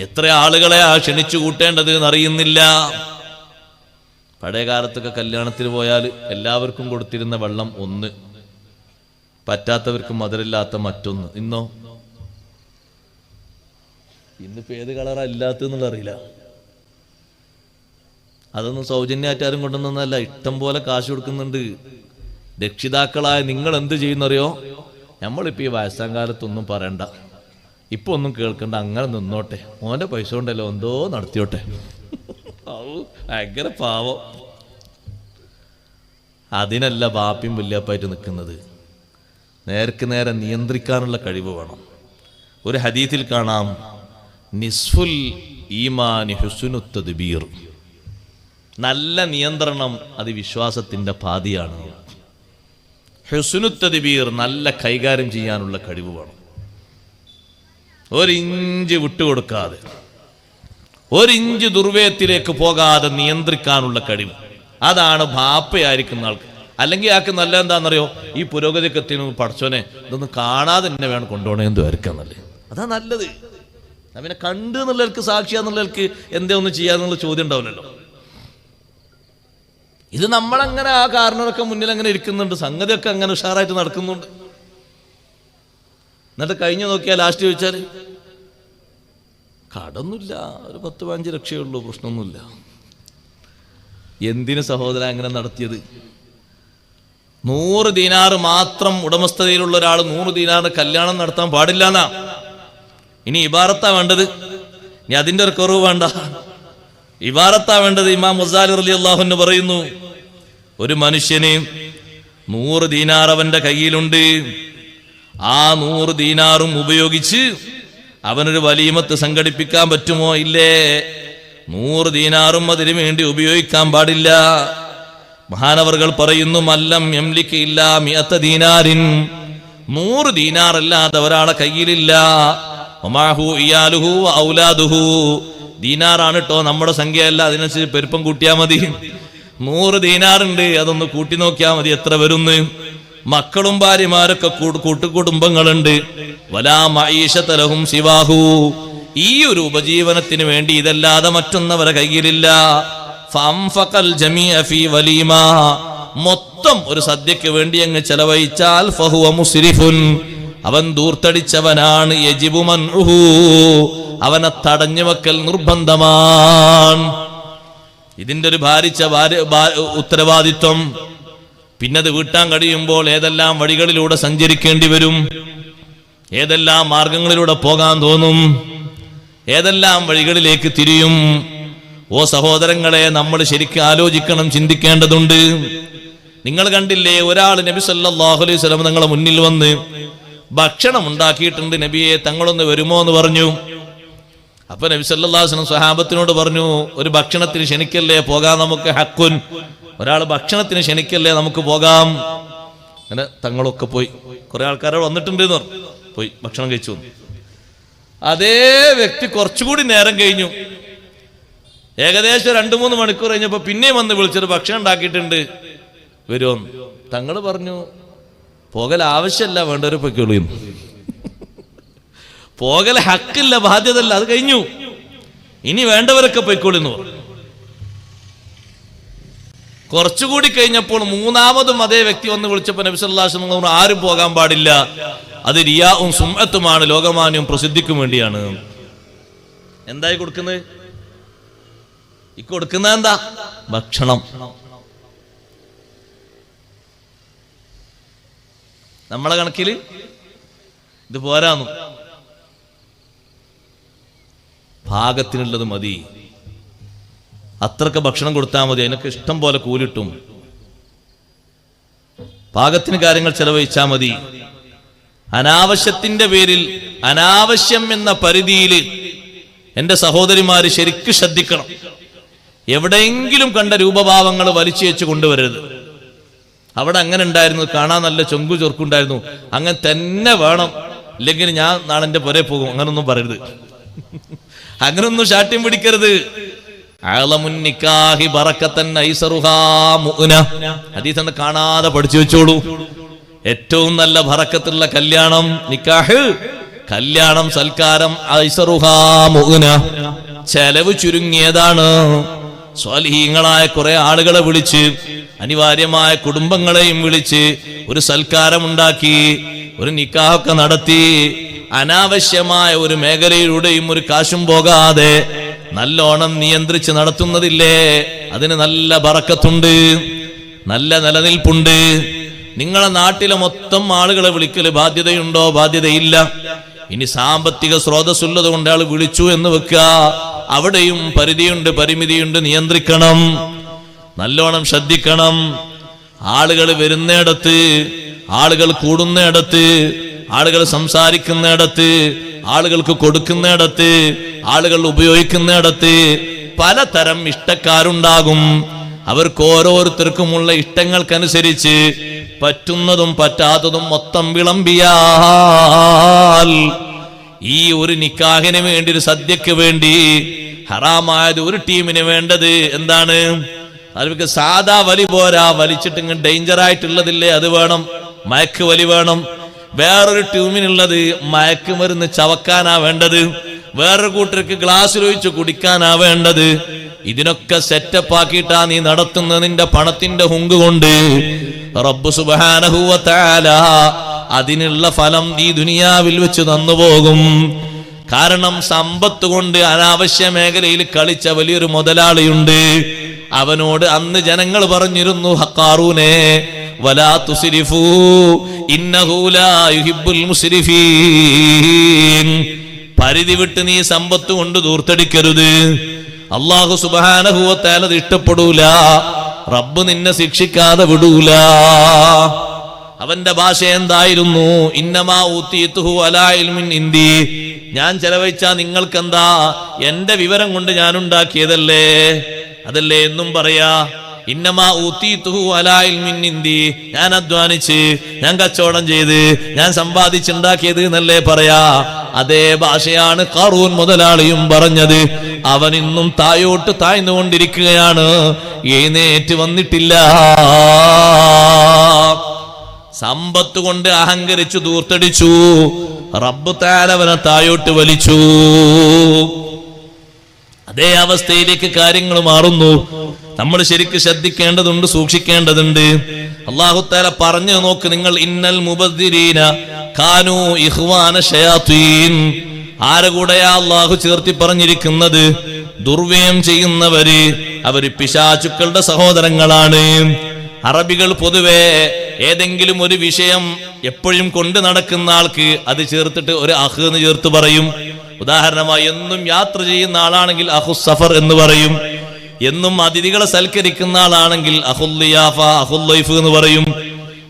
എത്ര ആളുകളെയാ ക്ഷണിച്ചു കൂട്ടേണ്ടത് എന്നറിയുന്നില്ല. പഴയ കാലത്തൊക്കെ കല്യാണത്തിന് പോയാൽ എല്ലാവർക്കും കൊടുത്തിരുന്ന വെള്ളം 1, പറ്റാത്തവർക്ക് മധുരമില്ലാത്ത മറ്റൊന്ന്. ഇന്നിപ്പോ ഏത് കളറാ ഇല്ലാത്തെന്നുള്ള അറിയില്ല. അതൊന്നും സൗജന്യമായിട്ടാരും കൊണ്ടുവന്നല്ല, ഇഷ്ടം പോലെ കാശ് കൊടുക്കുന്നുണ്ട്. രക്ഷിതാക്കളായ നിങ്ങൾ എന്ത് ചെയ്യുന്നറിയോ? നമ്മളിപ്പോൾ ഈ വയസ്സാം കാലത്തൊന്നും പറയണ്ട, ഇപ്പൊ ഒന്നും കേൾക്കണ്ട, അങ്ങനെ നിന്നോട്ടെ, മോന്റെ പൈസ കൊണ്ടല്ലോ എന്തോ നടത്തിയോട്ടെ. ഭയങ്കര പാവം. അതിനല്ല ബാപ്പിയും വല്യാപ്പായിട്ട് നിൽക്കുന്നത്. നേർക്ക് നേരെ നിയന്ത്രിക്കാനുള്ള കഴിവ് വേണം. ഒരു ഹദീത്തിൽ കാണാം, നിസ്ഫുൽ ഈമാനി ഹുസ്നു തദ്ബീർ, നല്ല നിയന്ത്രണം അത് വിശ്വാസത്തിന്റെ പാതിയാണ്. ഹുസ്നു തദ്ബീർ, നല്ല കൈകാര്യം ചെയ്യാനുള്ള കഴിവ് വേണം. ഒരിഞ്ച് വിട്ടുകൊടുക്കാതെ, ഒരിഞ്ച് ദുർവ്യയത്തിലേക്ക് പോകാതെ നിയന്ത്രിക്കാനുള്ള കഴിവ്, അതാണ് ബാപ്പയായിരിക്കുന്ന ആൾക്ക്. അല്ലെങ്കിൽ ആൾക്ക് നല്ല എന്താണെന്നറിയോ, ഈ പുരോഗതിയൊക്കെ എത്തിയ പഠിച്ചോനെ ഇതൊന്നും കാണാതെ തന്നെ വേണം കൊണ്ടുപോകണേന്ന് വരയ്ക്കാന്നല്ലേ, അതാ നല്ലത്. അവനെ കണ്ട് എന്നുള്ളവർക്ക്, സാക്ഷിയാന്നുള്ളവർക്ക് എന്തേ ഒന്നും ചെയ്യാന്നുള്ള ചോദ്യം ഉണ്ടാവില്ലല്ലോ. ഇത് നമ്മളങ്ങനെ ആ കാരണമൊക്കെ മുന്നിൽ അങ്ങനെ ഇരിക്കുന്നുണ്ട്, സംഗതിയൊക്കെ അങ്ങനെ ഉഷാറായിട്ട് നടക്കുന്നുണ്ട്. എന്നിട്ട് കഴിഞ്ഞു നോക്കിയാൽ ലാസ്റ്റ് ചോദിച്ചാൽ കടൊന്നുമില്ല, ഒരു 10-15 ലക്ഷമേ ഉള്ളൂ, പ്രശ്നമൊന്നുമില്ല. എന്തിന് സഹോദര അങ്ങനെ നടത്തിയത്? 100 ദീനാറ് മാത്രം ഉടമസ്ഥതയിലുള്ള ഒരാൾ 100 ദീനാറിന് കല്യാണം നടത്താൻ പാടില്ല എന്നാ. ഇനി ഇബാറത്താ വേണ്ടത്, ഇനി അതിന്റെ ഒരു കുറവ് വേണ്ട, ഇബാറത്താ വേണ്ടത്. ഇമാം ഗസാലി റളിയല്ലാഹു അൻഹു പറയുന്നു, ഒരു മനുഷ്യന് 100 ദീനാർ അവന്റെ കയ്യിലുണ്ട്, ആ 100 ദീനാറും ഉപയോഗിച്ച് അവനൊരു വലീമത്ത് സംഘടിപ്പിക്കാൻ പറ്റുമോ? ഇല്ലേ. 100 ദീനാറും അതിനു വേണ്ടി ഉപയോഗിക്കാൻ പാടില്ല. മഹാനവറുകൾ പറയുന്നു, മല്ലം യംലിക് ഇല്ലാ 100 ദീനാരിൻ, 100 ദീനാർ അല്ലാതെ ഒരാളെ കയ്യിലില്ല. വമാഹു ഇയാലുഹു ഔലാദുഹു, ദീനാറാണ് കേട്ടോ, നമ്മുടെ സംഖ്യയല്ല, അതിനനുസരിച്ച് പെരുപ്പം കൂട്ടിയാൽ മതി. 100 ദീനാറുണ്ട്, അതൊന്ന് കൂട്ടി നോക്കിയാൽ മതി എത്ര വരുന്നു. മക്കളും ഭാര്യമാരൊക്കെ കൂട്ടുകുടുംബങ്ങളുണ്ട്. വലാ മഈശത ലഹും സിവാഹു, ഈ ഒരു ഉപജീവനത്തിന് വേണ്ടി ഇതല്ലാതെ മറ്റൊന്നവരെ കയ്യിലില്ല. ഫഅൻഫഖൽ ജമീഅ ഫീ വലീമ, മൊത്തം ഒരു സദ്യക്ക് വേണ്ടി അങ്ങ് ചെലവഴിച്ചാൽ ഫഹുവ മുസ്രിഫുൻ, അവൻ ദൂർത്തടിച്ചവനാണ്. യജിബു മൻഉഹു, അവനെ തടഞ്ഞു വെക്കൽ നിർബന്ധമാണ്. ഇതിന്റെ ഒരു ഭാരിച്ച ഉത്തരവാദിത്വം. പിന്നത് വീട്ടാൻ കഴിയുമ്പോൾ ഏതെല്ലാം വഴികളിലൂടെ സഞ്ചരിക്കേണ്ടി വരും, ഏതെല്ലാം മാർഗങ്ങളിലൂടെ പോകാൻ തോന്നും, ഏതെല്ലാം വഴികളിലേക്ക് തിരിയും. ഓ സഹോദരങ്ങളെ, നമ്മൾ ശരിക്കും ആലോചിക്കണം, ചിന്തിക്കേണ്ടതുണ്ട്. നിങ്ങൾ കണ്ടില്ലേ, ഒരാൾ നബി സല്ലല്ലാഹു അലൈഹി വസല്ലം തങ്ങളെ മുന്നിൽ വന്ന് ഭക്ഷണം ഉണ്ടാക്കിയിട്ടുണ്ട്, നബിയെ തങ്ങളൊന്ന് വരുമോ എന്ന് പറഞ്ഞു. അപ്പൊ നബി സല്ലല്ലാഹു അലൈഹി വസല്ലം സ്വഹാബത്തിനോട് പറഞ്ഞു, ഒരു ഭക്ഷണത്തിന് ക്ഷണിക്കല്ലേ, പോകാം നമുക്ക്. ഹക്കുൻ, ഒരാൾ ഭക്ഷണത്തിന് ക്ഷണിക്കല്ലേ, നമുക്ക് പോകാം. അങ്ങനെ തങ്ങളൊക്കെ പോയി. കുറെ ആൾക്കാരോട് വന്നിട്ടുണ്ട് എന്ന് പറഞ്ഞു, പോയി ഭക്ഷണം കഴിച്ചു. അതേ വ്യക്തി കുറച്ചുകൂടി നേരം കഴിഞ്ഞു, ഏകദേശം 2-3 മണിക്കൂർ കഴിഞ്ഞപ്പോ പിന്നെയും വന്ന് വിളിച്ചൊരു ഭക്ഷണം ഉണ്ടാക്കിയിട്ടുണ്ട്, വരുമോ? തങ്ങൾ പറഞ്ഞു, പോകൽ ആവശ്യമല്ല, വേണ്ടവരെ പൊയ്ക്കോളൂ. പോകൽ ഹക്കില്ല, ബാധ്യതല്ല, അത് കഴിഞ്ഞു, ഇനി വേണ്ടവരൊക്കെ പൊയ്ക്കോളിന്ന് പറഞ്ഞു. കുറച്ചുകൂടി കഴിഞ്ഞപ്പോൾ മൂന്നാമതും അതേ വ്യക്തി വന്ന് വിളിച്ചപ്പോൾ നബി സല്ലല്ലാഹു അലൈഹി വസല്ലം ആരും പോകാൻ പാടില്ല, അത് റിയാഉം സുംഅത്തുമാണ്, ലോകമാന്യവും പ്രസിദ്ധിക്കും വേണ്ടിയാണ്. എന്തായി കൊടുക്കുന്നത്? കൊടുക്കുന്ന എന്താ? ഭക്ഷണം. നമ്മളെ കണക്കിൽ ഇത് പോരാന്നു, പാകത്തിനുള്ളത് മതി, അത്രക്ക് ഭക്ഷണം കൊടുത്താൽ മതി, അതിനൊക്കെ ഇഷ്ടം പോലെ കൂലിട്ടും. പാകത്തിന് കാര്യങ്ങൾ ചെലവഴിച്ചാൽ മതി. അനാവശ്യത്തിന്റെ പേരിൽ, അനാവശ്യം എന്ന പരിധിയിൽ എന്റെ സഹോദരിമാര് ശരിക്കും ശ്രദ്ധിക്കണം. എവിടെയെങ്കിലും കണ്ട രൂപഭാവങ്ങൾ വലിച്ചേച്ച് കൊണ്ടുവരരുത്. അവിടെ അങ്ങനെ ഉണ്ടായിരുന്നു, കാണാൻ നല്ല ചൊങ്കു ചൊർക്കുണ്ടായിരുന്നു, അങ്ങനെ തന്നെ വേണം, ഇല്ലെങ്കിൽ ഞാൻ നാളെ എന്റെ പുരേ പോകും, അങ്ങനൊന്നും പറയരുത്, അങ്ങനൊന്നും ശാഠ്യം പിടിക്കരുത്. ഹദീസ് കാണാതെ പഠിച്ചു വെച്ചോളൂ. ഏറ്റവും നല്ല ബറക്കത്തുള്ള കല്യാണം നിക്കാഹ്, കല്യാണം, സൽക്കാരം, ഐസറുഹാ മുഅ്ന, ചെലവ് ചുരുങ്ങിയതാണ്. സ്വാലിഹീങ്ങളായ കുറെ ആളുകളെ വിളിച്ച്, അനിവാര്യമായ കുടുംബങ്ങളെയും വിളിച്ച് ഒരു സൽക്കാരം ഉണ്ടാക്കി, ഒരു നിക്കാഹൊക്കെ നടത്തി, അനാവശ്യമായ ഒരു മേഖലയിലൂടെയും ഒരു കാശും പോകാതെ നല്ലോണം നിയന്ത്രിച്ച് നടത്തുന്നതില്ലേ, അതിന് നല്ല ബറക്കത്തുണ്ട്, നല്ല നിലനിൽപ്പുണ്ട്. നിങ്ങളെ നാട്ടിലെ മൊത്തം ആളുകളെ വിളിക്കല് ബാധ്യതയുണ്ടോ? ബാധ്യതയില്ല. ഇനി സാമ്പത്തിക സ്രോതസ്സുള്ളത് കൊണ്ട് അയാൾ വിളിച്ചു എന്ന് വെക്കുക, അവിടെയും പരിധിയുണ്ട്, പരിമിതിയുണ്ട്, നിയന്ത്രിക്കണം, നല്ലോണം ശ്രദ്ധിക്കണം. ആളുകൾ വരുന്നിടത്ത്, ആളുകൾ കൂടുന്നിടത്ത്, ആളുകൾ സംസാരിക്കുന്നിടത്ത്, ആളുകൾക്ക് കൊടുക്കുന്നിടത്ത്, ആളുകൾ ഉപയോഗിക്കുന്നിടത്ത് പലതരം ഇഷ്ടക്കാരുണ്ടാകും. അവർക്ക് ഓരോരുത്തർക്കുമുള്ള ഇഷ്ടങ്ങൾക്കനുസരിച്ച് പറ്റുന്നതും പറ്റാത്തതും മൊത്തം വിളമ്പിയാൽ ഈ ഒരു നിക്കാഹിന് വേണ്ടി, ഒരു സദ്യക്ക് വേണ്ടി ഹറാമായത് ഒരു ടീമിന് വേണ്ടത് എന്താണ്? അവർക്ക് സാധാ വലി പോരാ, വലിച്ചിട്ട് ഇങ്ങനെ ഡേഞ്ചർ ആയിട്ടുള്ളതില്ലേ അത് വേണം, മയക്ക് വലി വേണം. വേറൊരു ടീമിനുള്ളത് മയക്കുമരുന്ന് ചവക്കാനാ വേണ്ടത്, വേറൊരു കൂട്ടർക്ക് ഗ്ലാസ്സിലൊഴിച്ച് കുടിക്കാനാ വേണ്ടത്. ഇതിനൊക്കെ സെറ്റപ്പ് ആക്കിയിട്ടാ നീ നടത്തുന്ന നിന്റെ പണത്തിന്റെ ഹുങ്ക് കൊണ്ട് റബ്ബ് സുബ്ഹാനഹു വ തആല അതിനുള്ള ഫലം ഈ ദുനിയാവിൽ വെച്ച് തന്നുപോകും. കാരണം സമ്പത്ത് കൊണ്ട് അനാവശ്യ മേഖലയിൽ കളിച്ച വലിയൊരു മുതലാളിയുണ്ട്. അവനോട് അന്ന് ജനങ്ങൾ പറഞ്ഞിരുന്നു, ഖാറൂനേ വലാ തുസ്രിഫൂ ഇന്നഹു ലാ യുഹിബ്ബുൽ മുസ്രിഫീൻ. പരിധി വിട്ട് നീ സമ്പത്ത് കൊണ്ട് ദൂർത്തടിക്കരുത്. അല്ലാഹു സുബ്ഹാനഹു വ തആല ഇഷ്ടപ്പെടൂല, റബ്ബ് നിന്നെ ശിക്ഷിക്കാതെ വിടൂല. അവന്റെ ഭാഷ എന്തായിരുന്നു? ഇന്നമാ ഊതീതുഹു അലാ ഇൽമിൻ ഇൻദി. ഞാൻ ചെലവഴിച്ചാ നിങ്ങൾക്കെന്താ? എന്റെ വിവരം കൊണ്ട് ഞാൻ ഉണ്ടാക്കിയതല്ലേ, അതല്ലേ എന്നും പറയാ. ഇന്നമാ ഊതീതുഹു അലാ ഇൽമിൻ ഇൻദി. ഞാൻ അധ്വാനിച്ച്, ഞാൻ കച്ചവടം ചെയ്ത്, ഞാൻ സമ്പാദിച്ചുണ്ടാക്കിയത് എന്നല്ലേ പറയാ. അതേ ഭാഷയാണ് ഖാറൂൻ മുതലാളിയും പറഞ്ഞത്. അവൻ ഇന്നും തായോട്ട് താഴ്ന്നുകൊണ്ടിരിക്കുകയാണ്, എഴുന്നേറ്റ് വന്നിട്ടില്ല. സമ്പത്ത് കൊണ്ട് അഹങ്കരിച്ചു ദൂർത്തടിച്ചു, റബ്ബ് തആല അവനെ തായോട്ട് വലിച്ചു. അതേ അവസ്ഥയിലേക്ക് കാര്യങ്ങൾ മാറുന്നു. നമ്മൾ ശരിക്ക് ശ്രദ്ധിക്കേണ്ടതുണ്ട്, സൂക്ഷിക്കേണ്ടതുണ്ട്. അല്ലാഹു തആല പറഞ്ഞു നോക്ക്, നിങ്ങൾ ഇന്നൽ മുബദ്ദിരീന കാനൂ ഇഖ്വാന ശയാത്തീൻ. ആരെ കൂടെയാ അല്ലാഹു ചേർത്തി പറഞ്ഞിരിക്കുന്നത്? ദുർവ്യയം ചെയ്യുന്നവര്, അവര് പിശാചുക്കളുടെ സഹോദരങ്ങളാണ്. അറബികൾ പൊതുവെ ഏതെങ്കിലും ഒരു വിഷയം എപ്പോഴും കൊണ്ട് നടക്കുന്ന ആൾക്ക് അത് ചേർത്തിട്ട് ഒരു അഹ് എന്ന് ചേർത്ത് പറയും. ഉദാഹരണമായി, എന്നും യാത്ര ചെയ്യുന്ന ആളാണെങ്കിൽ അഹുസ് സഫർ എന്ന് പറയും. എന്നും അതിഥികളെ സൽക്കരിക്കുന്ന ആളാണെങ്കിൽ അഹുൽ ലിയാഫ, അഹുൽ ലൈഫ് എന്ന് പറയും.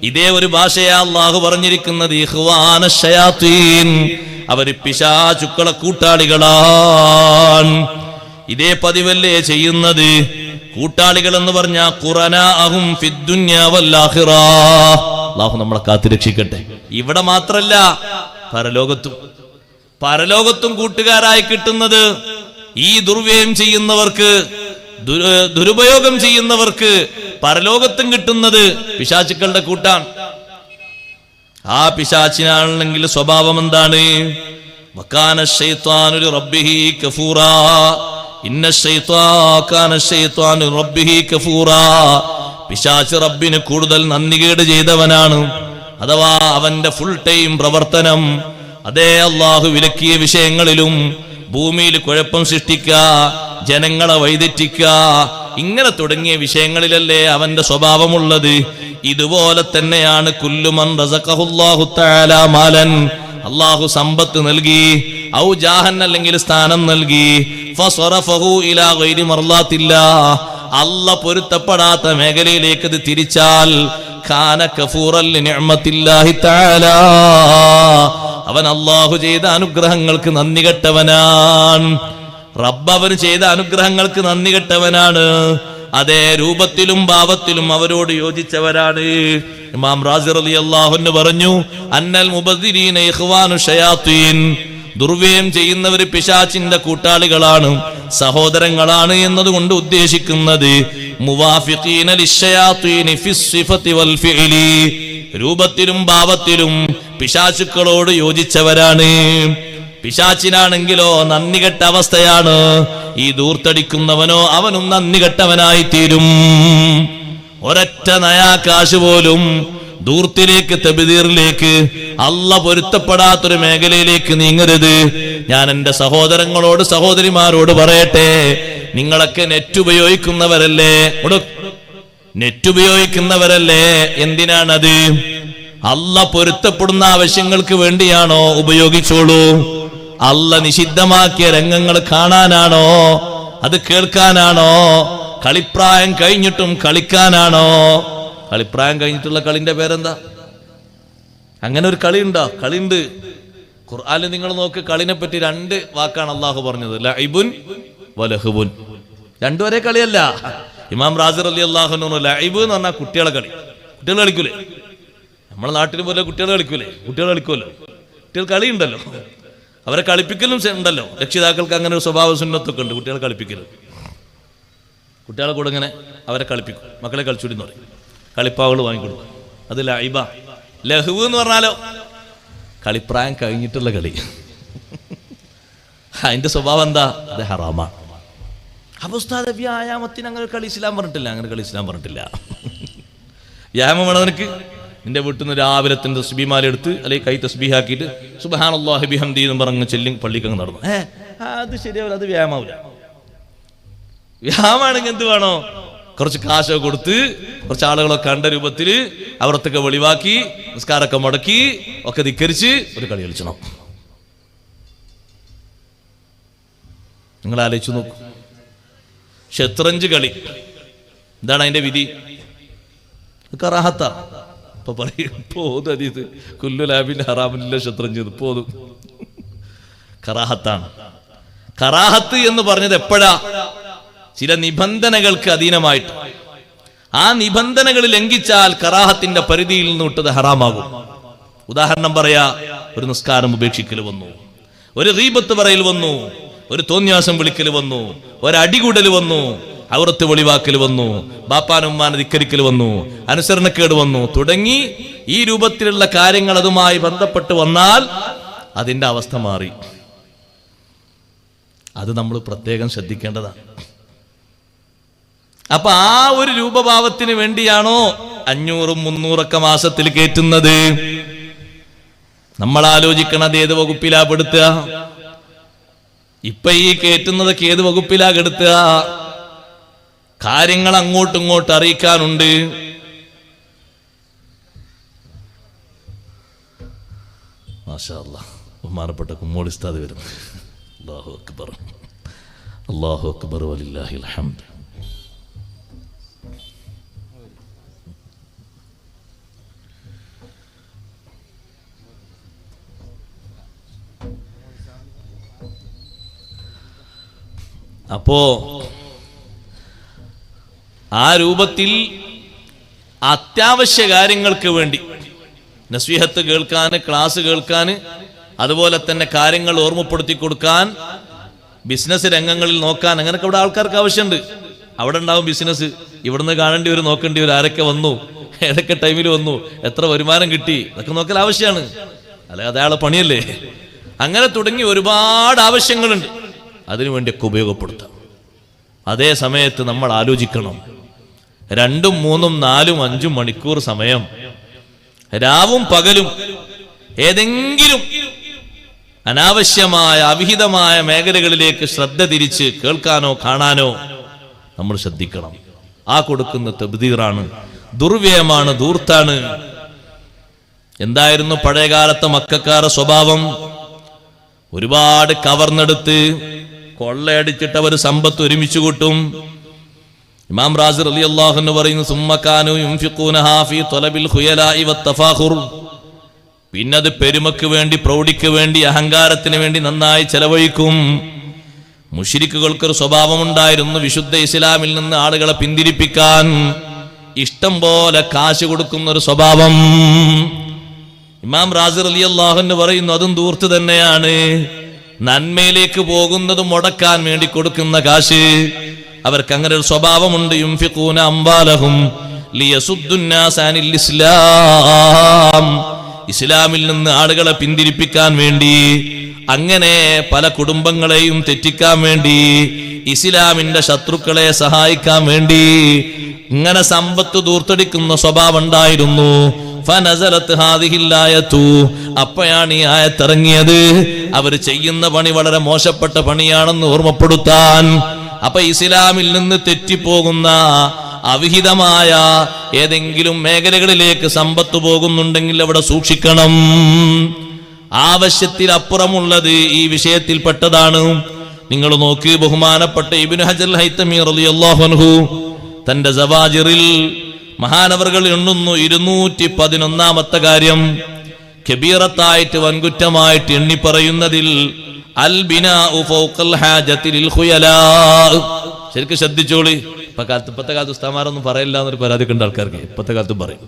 ഇതേ ഒരു ഭാഷയാ അല്ലാഹു പറഞ്ഞിരിക്കുന്നത്, ഇഖ്വാന ശയാത്തീൻ. അവര് പിശാചുക്കളെ കൂട്ടാളികളാണ്. ഇതേ പതിവല്ലേ ചെയ്യുന്നത്? കൂട്ടാളികൾ എന്ന് പറഞ്ഞ ഖുറനാഅഹും ഫിദ്ദുനിയ വൽ ആഖിറ. അല്ലാഹു നമ്മളെ കാത്തുരക്ഷിക്കട്ടെ. ഇവിടെ മാത്രല്ല, പരലോകത്തും കൂട്ടുകാരായി കിട്ടുന്നത് ഈ ദുർവ്യയം ചെയ്യുന്നവർക്ക്, ദുരുപയോഗം ചെയ്യുന്നവർക്ക് പരലോകത്തും കിട്ടുന്നത് പിശാചുക്കളുടെ കൂട്ടാണ്. ആ പിശാചിനാണെങ്കിൽ സ്വഭാവം എന്താണ്? വകാന ശൈത്വാനു ലിറബ്ബിഹി കഫൂറാ. ഇന്ന ശൈത്വാന കാന ശൈത്വാനു ലിറബ്ബിഹി കഫൂറാ. പിശാച് റബ്ബിന് കൂടുതൽ നന്ദികേട് ചെയ്തവനാണ്. അഥവാ അവന്റെ ഫുൾ ടൈം പ്രവർത്തനം അതേ അല്ലാഹു വിലക്കിയ വിഷയങ്ങളിലും ഭൂമിയിൽ കുഴപ്പം സൃഷ്ടിക്കുക, ജനങ്ങളെ വഴിതെറ്റിക്കുക, ഇങ്ങനെ തുടങ്ങിയ വിഷയങ്ങളിലല്ലേ അവന്റെ സ്വഭാവമുള്ളത്. ഇതുപോലെ തന്നെയാണ് കുല്ലുമൻ റസഖഹുല്ലാഹു തആല മാലൻ. അല്ലാഹു സമ്പത്ത് നൽകി, ഔ ജാഹൻ അല്ലെങ്കിൽ സ്ഥാനം നൽകി, ഫസറഫഹു ഇലാ ഗൈരി മർളാത്തില്ലാഹ്, അല്ലാഹ് പൊരുത്തപ്പെടാത്ത മേഖലയിലേക്ക് ഇത് തിരിച്ചാൽ കാന കഫൂറൻ ലിനിഅമത്തില്ലാഹി തആല, അവൻ അല്ലാഹു ചെയ്ത അനുഗ്രഹങ്ങൾക്ക് നന്ദി കെട്ടവനാണ്. റബ്ബ് അവന് ചെയ്ത അനുഗ്രഹങ്ങൾക്ക് നന്ദി കെട്ടവനാണ്. അതേ രൂപത്തിലും ഭാവത്തിലും അവരോട് യോജിച്ചവരാണ്. ഇമാം റാസി റളിയല്ലാഹു അൻഹു പറഞ്ഞു, അന്നൽ മുബദ്ദിരീന ഇഖ്വാനു ശയാത്തീൻ. ദുർവ്യയം ചെയ്യുന്നവർ പിശാചിന്റെ കൂട്ടാളികളാണ്, സഹോദരങ്ങളാണ് എന്നതുകൊണ്ട് ഉദ്ദേശിക്കുന്നത് മുവാഫിഖീന ലിശ്ശയാത്തീനി ഫിസ്സിഫതി വൽ ഫിഇലി. രൂപത്തിലും ഭാവത്തിലും പിശാചുക്കളോട് യോജിച്ചവരാണ്. പിശാചിനാണെങ്കിലോ നന്ദി കെട്ട അവസ്ഥയാണ്. ഈ ദൂർത്തടിക്കുന്നവനോ അവനും നന്ദി കെട്ടവനായി തീരും. ഒരൊറ്റ നയാ കാശ് പോലും ദൂർത്തിലേക്ക്, തബ്ദീറിലേക്ക്, അല്ലാഹ് പൊരുത്തപ്പെടാത്തൊരു മേഖലയിലേക്ക് നീങ്ങരുത്. ഞാൻ എന്റെ സഹോദരങ്ങളോട്, സഹോദരിമാരോട് പറയട്ടെ, നിങ്ങളൊക്കെ നെറ്റ് ഉപയോഗിക്കുന്നവരല്ലേ? നെറ്റ് ഉപയോഗിക്കുന്നവരല്ലേ? എന്തിനാണത്? അല്ല പൊരുത്തപ്പെടുന്ന ആവശ്യങ്ങൾക്ക് വേണ്ടിയാണോ ഉപയോഗിച്ചോളൂ. അല്ല നിഷിദ്ധമാക്കിയ രംഗങ്ങൾ കാണാനാണോ, അത് കേൾക്കാനാണോ, കളിപ്രായം കഴിഞ്ഞിട്ടും കളിക്കാനാണോ? കളിപ്രായം കഴിഞ്ഞിട്ടുള്ള കളിന്റെ പേരെന്താ? അങ്ങനെ ഒരു കളി ഉണ്ടോ? കളിയുണ്ട്. ഖുർആനിൽ നിങ്ങൾ നോക്ക്, കളിനെ പറ്റി 2 വാക്കാണ് അള്ളാഹു പറഞ്ഞത്, ലഇബുൻ വലഹുബുൻ. രണ്ടും ഒരേ കളിയല്ല. ഇമാം റാസി റളിയല്ലാഹു അൻഹു ലഇബ് എന്ന് പറഞ്ഞാൽ കുട്ടികളെ കളി. കുട്ടികൾ കളിക്കൂലേ? നമ്മളെ നാട്ടിൽ പോലെ കുട്ടികൾ കളിക്കൂലേ? കുട്ടികൾ കളിക്കുമല്ലോ. കുട്ടികൾ കളിയുണ്ടല്ലോ, അവരെ കളിപ്പിക്കലും ഉണ്ടല്ലോ. രക്ഷിതാക്കൾക്ക് അങ്ങനെ ഒരു സ്വഭാവ സുന്നത്തൊക്കെ ഉണ്ട്, കുട്ടികളെ കളിപ്പിക്കലും. കുട്ടികളെ കൂടെ ഇങ്ങനെ അവരെ കളിപ്പിക്കും. മക്കളെ കളിച്ചൂടിന്ന് പറയും, കളിപ്പാവുകൾ വാങ്ങിക്കൊടുക്കും. അത് ലൈബ. ലഹുവ് എന്ന് പറഞ്ഞാലോ കളിപ്രായം കഴിഞ്ഞിട്ടുള്ള കളി. അതിന്റെ സ്വഭാവം എന്താ? അത് ഹറാമാണ്. അപ്പൊ ഉസ്താദ് വ്യായാമത്തിന് അങ്ങനെ കളി ഇസ്ലാം പറഞ്ഞിട്ടില്ല. അങ്ങനെ കളി ഇസ്ലാം പറഞ്ഞിട്ടില്ല. വ്യായാമം വേണം നിനക്ക്. നിന്റെ വീട്ടിൽ നിന്ന് രാവിലെ തസ്ബീഹ് എടുത്ത് അല്ലെങ്കിൽ കൈ തസ്ബീഹ് ആക്കിയിട്ട് സുബ്ഹാനല്ലാഹി ബിഹംദി എന്ന് പറഞ്ഞ് ചെല്ലി പള്ളിക്കങ്ങ് നടന്നു. അത് ശരിയാവില്ല, അത് വ്യായാമാവില്ല. വ്യായാമാണെങ്കിൽ എന്ത് വേണോ? കുറച്ച് കാശൊക്കെ കൊടുത്ത് കുറച്ച് ആളുകളൊക്കെ കണ്ട രൂപത്തിൽ അവരത്തൊക്കെ വെളിവാക്കി നിസ്കാരമൊക്കെ മുടക്കി ഒക്കെ ധിക്കരിച്ച് ഒരു കളി കളിച്ചണം. നിങ്ങൾ ആലോചിച്ചു നോക്കൂ. ഷത്റഞ്ച് കളി എന്താണ് അതിന്റെ വിധി? കറാഹത്ത. ഇപ്പൊ പറയും പോതും അതീത് കുല്ലു ലാബിന്റെ ഹറാമില്ല ഷത്റഞ്ച് പോതും. കറാഹത്താണ്. കറാഹത്ത് എന്ന് പറഞ്ഞത് എപ്പോഴാ? ചില നിബന്ധനകൾക്ക് അധീനമായിട്ട്. ആ നിബന്ധനകൾ ലംഘിച്ചാൽ കറാഹത്തിന്റെ പരിധിയിൽ നിന്ന് വിട്ടത് ഹറാമാകും. ഉദാഹരണം പറയാ, ഒരു നിസ്കാരം ഉപേക്ഷിക്കൽ വന്നു, ഒരു ഗീബത്ത് പറയൽ വന്നു, ഒരു തോന്യാസം വിളിക്കൽ വന്നു, ഒരു അടികൂടൽ വന്നു, ഔറത്ത് വെളിവാക്കൽ വന്നു, ബാപ്പാനും ഉമ്മാനെ ധിക്കരിക്കൽ വന്നു, അനുസരണക്കേട് വന്നു തുടങ്ങി ഈ രൂപത്തിലുള്ള കാര്യങ്ങൾ അതുമായി ബന്ധപ്പെട്ട് വന്നാൽ അതിന്റെ അവസ്ഥ മാറി. അത് നമ്മൾ പ്രത്യേകം ശ്രദ്ധിക്കേണ്ടതാണ്. അപ്പൊ ആ ഒരു രൂപഭാവത്തിന് വേണ്ടിയാണോ 500 300 മാസത്തിൽ കയറ്റുന്നത്? നമ്മൾ ആലോചിക്കണത് ഏത് വകുപ്പിലാ പെടുത്തുക? ഇപ്പൊ ഈ കയറ്റുന്നതൊക്കെ ഏത് വകുപ്പിലാ കെടുത്തുക? കാര്യങ്ങൾ അങ്ങോട്ടും ഇങ്ങോട്ട് അറിയിക്കാനുണ്ട്. മാഷാ അല്ലാഹ്, ബഹുമാനപ്പെട്ട കുമ്മോളി ഉസ്താദ് വരും. അല്ലാഹു അക്ബർ, അല്ലാഹു അക്ബർ വലില്ലാഹിൽ ഹംദ്. അപ്പോ ആ രൂപത്തിൽ അത്യാവശ്യ കാര്യങ്ങൾക്ക് വേണ്ടി നസ്വീഹത്ത് കേൾക്കാൻ, ക്ലാസ് കേൾക്കാൻ, അതുപോലെ തന്നെ കാര്യങ്ങൾ ഓർമ്മപ്പെടുത്തി കൊടുക്കാൻ, ബിസിനസ് രംഗങ്ങളിൽ നോക്കാൻ, അങ്ങനെയൊക്കെ ഇവിടെ ആൾക്കാർക്ക് ആവശ്യമുണ്ട്. അവിടെ ഉണ്ടാവും ബിസിനസ്, ഇവിടുന്ന് കാണേണ്ടി വരും, നോക്കേണ്ടി വരും, ആരൊക്കെ വന്നു, ഏതൊക്കെ ടൈമിൽ വന്നു, എത്ര വരുമാനം കിട്ടി, അതൊക്കെ നോക്കൽ ആവശ്യമാണ്. അല്ലെ അത് അയാളെ പണിയല്ലേ? അങ്ങനെ തുടങ്ങി ഒരുപാട് ആവശ്യങ്ങളുണ്ട്. അതിനുവേണ്ടിയൊക്കെ ഉപയോഗപ്പെടുത്താം. അതേ സമയത്ത് നമ്മൾ ആലോചിക്കണം, 2, 3, 4, 5 മണിക്കൂർ സമയം രാവും പകലും ഏതെങ്കിലും അനാവശ്യമായ അവിഹിതമായ മേഖലകളിലേക്ക് ശ്രദ്ധ തിരിച്ച് കേൾക്കാനോ കാണാനോ നമ്മൾ ശ്രദ്ധിക്കണം. ആ കൊടുക്കുന്ന തബ്ദീറാണ്, ദുർവ്യയമാണ്, ധൂർത്താണ്. എന്തായിരുന്നു പഴയകാലത്തെ മക്കക്കാരുടെ സ്വഭാവം? ഒരുപാട് കവർന്നെടുത്ത് കൊള്ളയടിച്ചിട്ട് അവർ സമ്പത്ത് ഒരുമിച്ച് കൂട്ടും. ഇമാം റാസി റളിയല്ലാഹു അൻഹു പറയുന്നു, സുമ്മകാനു യുൻഫിഖൂനഹാ ഫീ ത്വലബിൽ ഖുയലാഇ വത്തഫാഖുർ. പിന്നത് പെരുമക്ക് വേണ്ടി, പ്രൗഢിക്ക് വേണ്ടി, അഹങ്കാരത്തിന് വേണ്ടി നന്നായി ചെലവഴിക്കും. മുശ്രിക്കുകൾക്കൊരു സ്വഭാവമുണ്ടായിരുന്നു, വിശുദ്ധ ഇസ്ലാമിൽ നിന്ന് ആളുകളെ പിന്തിരിപ്പിക്കാൻ ഇഷ്ടം പോലെ കാശ് കൊടുക്കുന്ന ഒരു സ്വഭാവം. ഇമാം റാസി റളിയല്ലാഹു അൻഹു പറയുന്നു, അതും ദൂർത്ത് തന്നെയാണ്. നന്മയിലേക്ക് പോകുന്നത് മുടക്കാൻ വേണ്ടി കൊടുക്കുന്ന കാശ്. അവർക്ക് അങ്ങനെ ഒരു സ്വഭാവമുണ്ട്. യുൻഫിഖൂന അംവാലഹും ലിയസുദ്ദുന്നാസ അനിൽ ഇസ്ലാം. ഇസ്ലാമിൽ നിന്ന് ആളുകളെ പിന്തിരിപ്പിക്കാൻ വേണ്ടി, അങ്ങനെ പല കുടുംബങ്ങളെയും തെറ്റിക്കാൻ വേണ്ടി, ഇസ്ലാമിന്റെ ശത്രുക്കളെ സഹായിക്കാൻ വേണ്ടി ഇങ്ങനെ സമ്പത്ത് ദൂർത്തടിക്കുന്ന സ്വഭാവം ഉണ്ടായിരുന്നു. ഫനസലത്ത് ഹാദിഹിൽ ആയത്തു. അപ്പോഴാണ് ഈ ആയത്തിറങ്ങിയത്. അവർ ചെയ്യുന്ന പണി വളരെ മോശപ്പെട്ട പണിയാണെന്ന് ഓർമ്മപ്പെടുത്താൻ. അപ്പൊ ഇസ്ലാമിൽ നിന്ന് തെറ്റിപ്പോകുന്ന അവിഹിതമായ ഏതെങ്കിലും മേഖലകളിലേക്ക് സമ്പത്ത് പോകുന്നുണ്ടെങ്കിൽ അവിടെ സൂക്ഷിക്കണം. ആവശ്യത്തിലപ്പുറമുള്ളത് ഈ വിഷയത്തിൽപ്പെട്ടതാണ്. നിങ്ങൾ നോക്കി, ബഹുമാനപ്പെട്ട ഇബ്നു ഹജർ ഹൈതമി റളിയല്ലാഹു അൻഹു തന്റെ സവാജിറിൽ മഹാനവറുകൾ എണ്ണുന്നു 211ാമത്തെ കാര്യം, കബീറത്തായിട്ട് വൻകുറ്റമായിട്ട് എണ്ണി പറയുന്നതിൽ അൽ ബിനാഉ ഫൗഖൽ ഹാജതി ലിൽ ഖുയലാ. ശരിക്കും ശ്രദ്ധിച്ചോളി. ഇപ്പത്തെ കാലത്ത് ഉസ്താമാരൊന്നും പറയില്ല എന്നൊരു പരാതി കണ്ട ആൾക്കാർക്ക് ഇപ്പത്തെ കാലത്തും പറയും.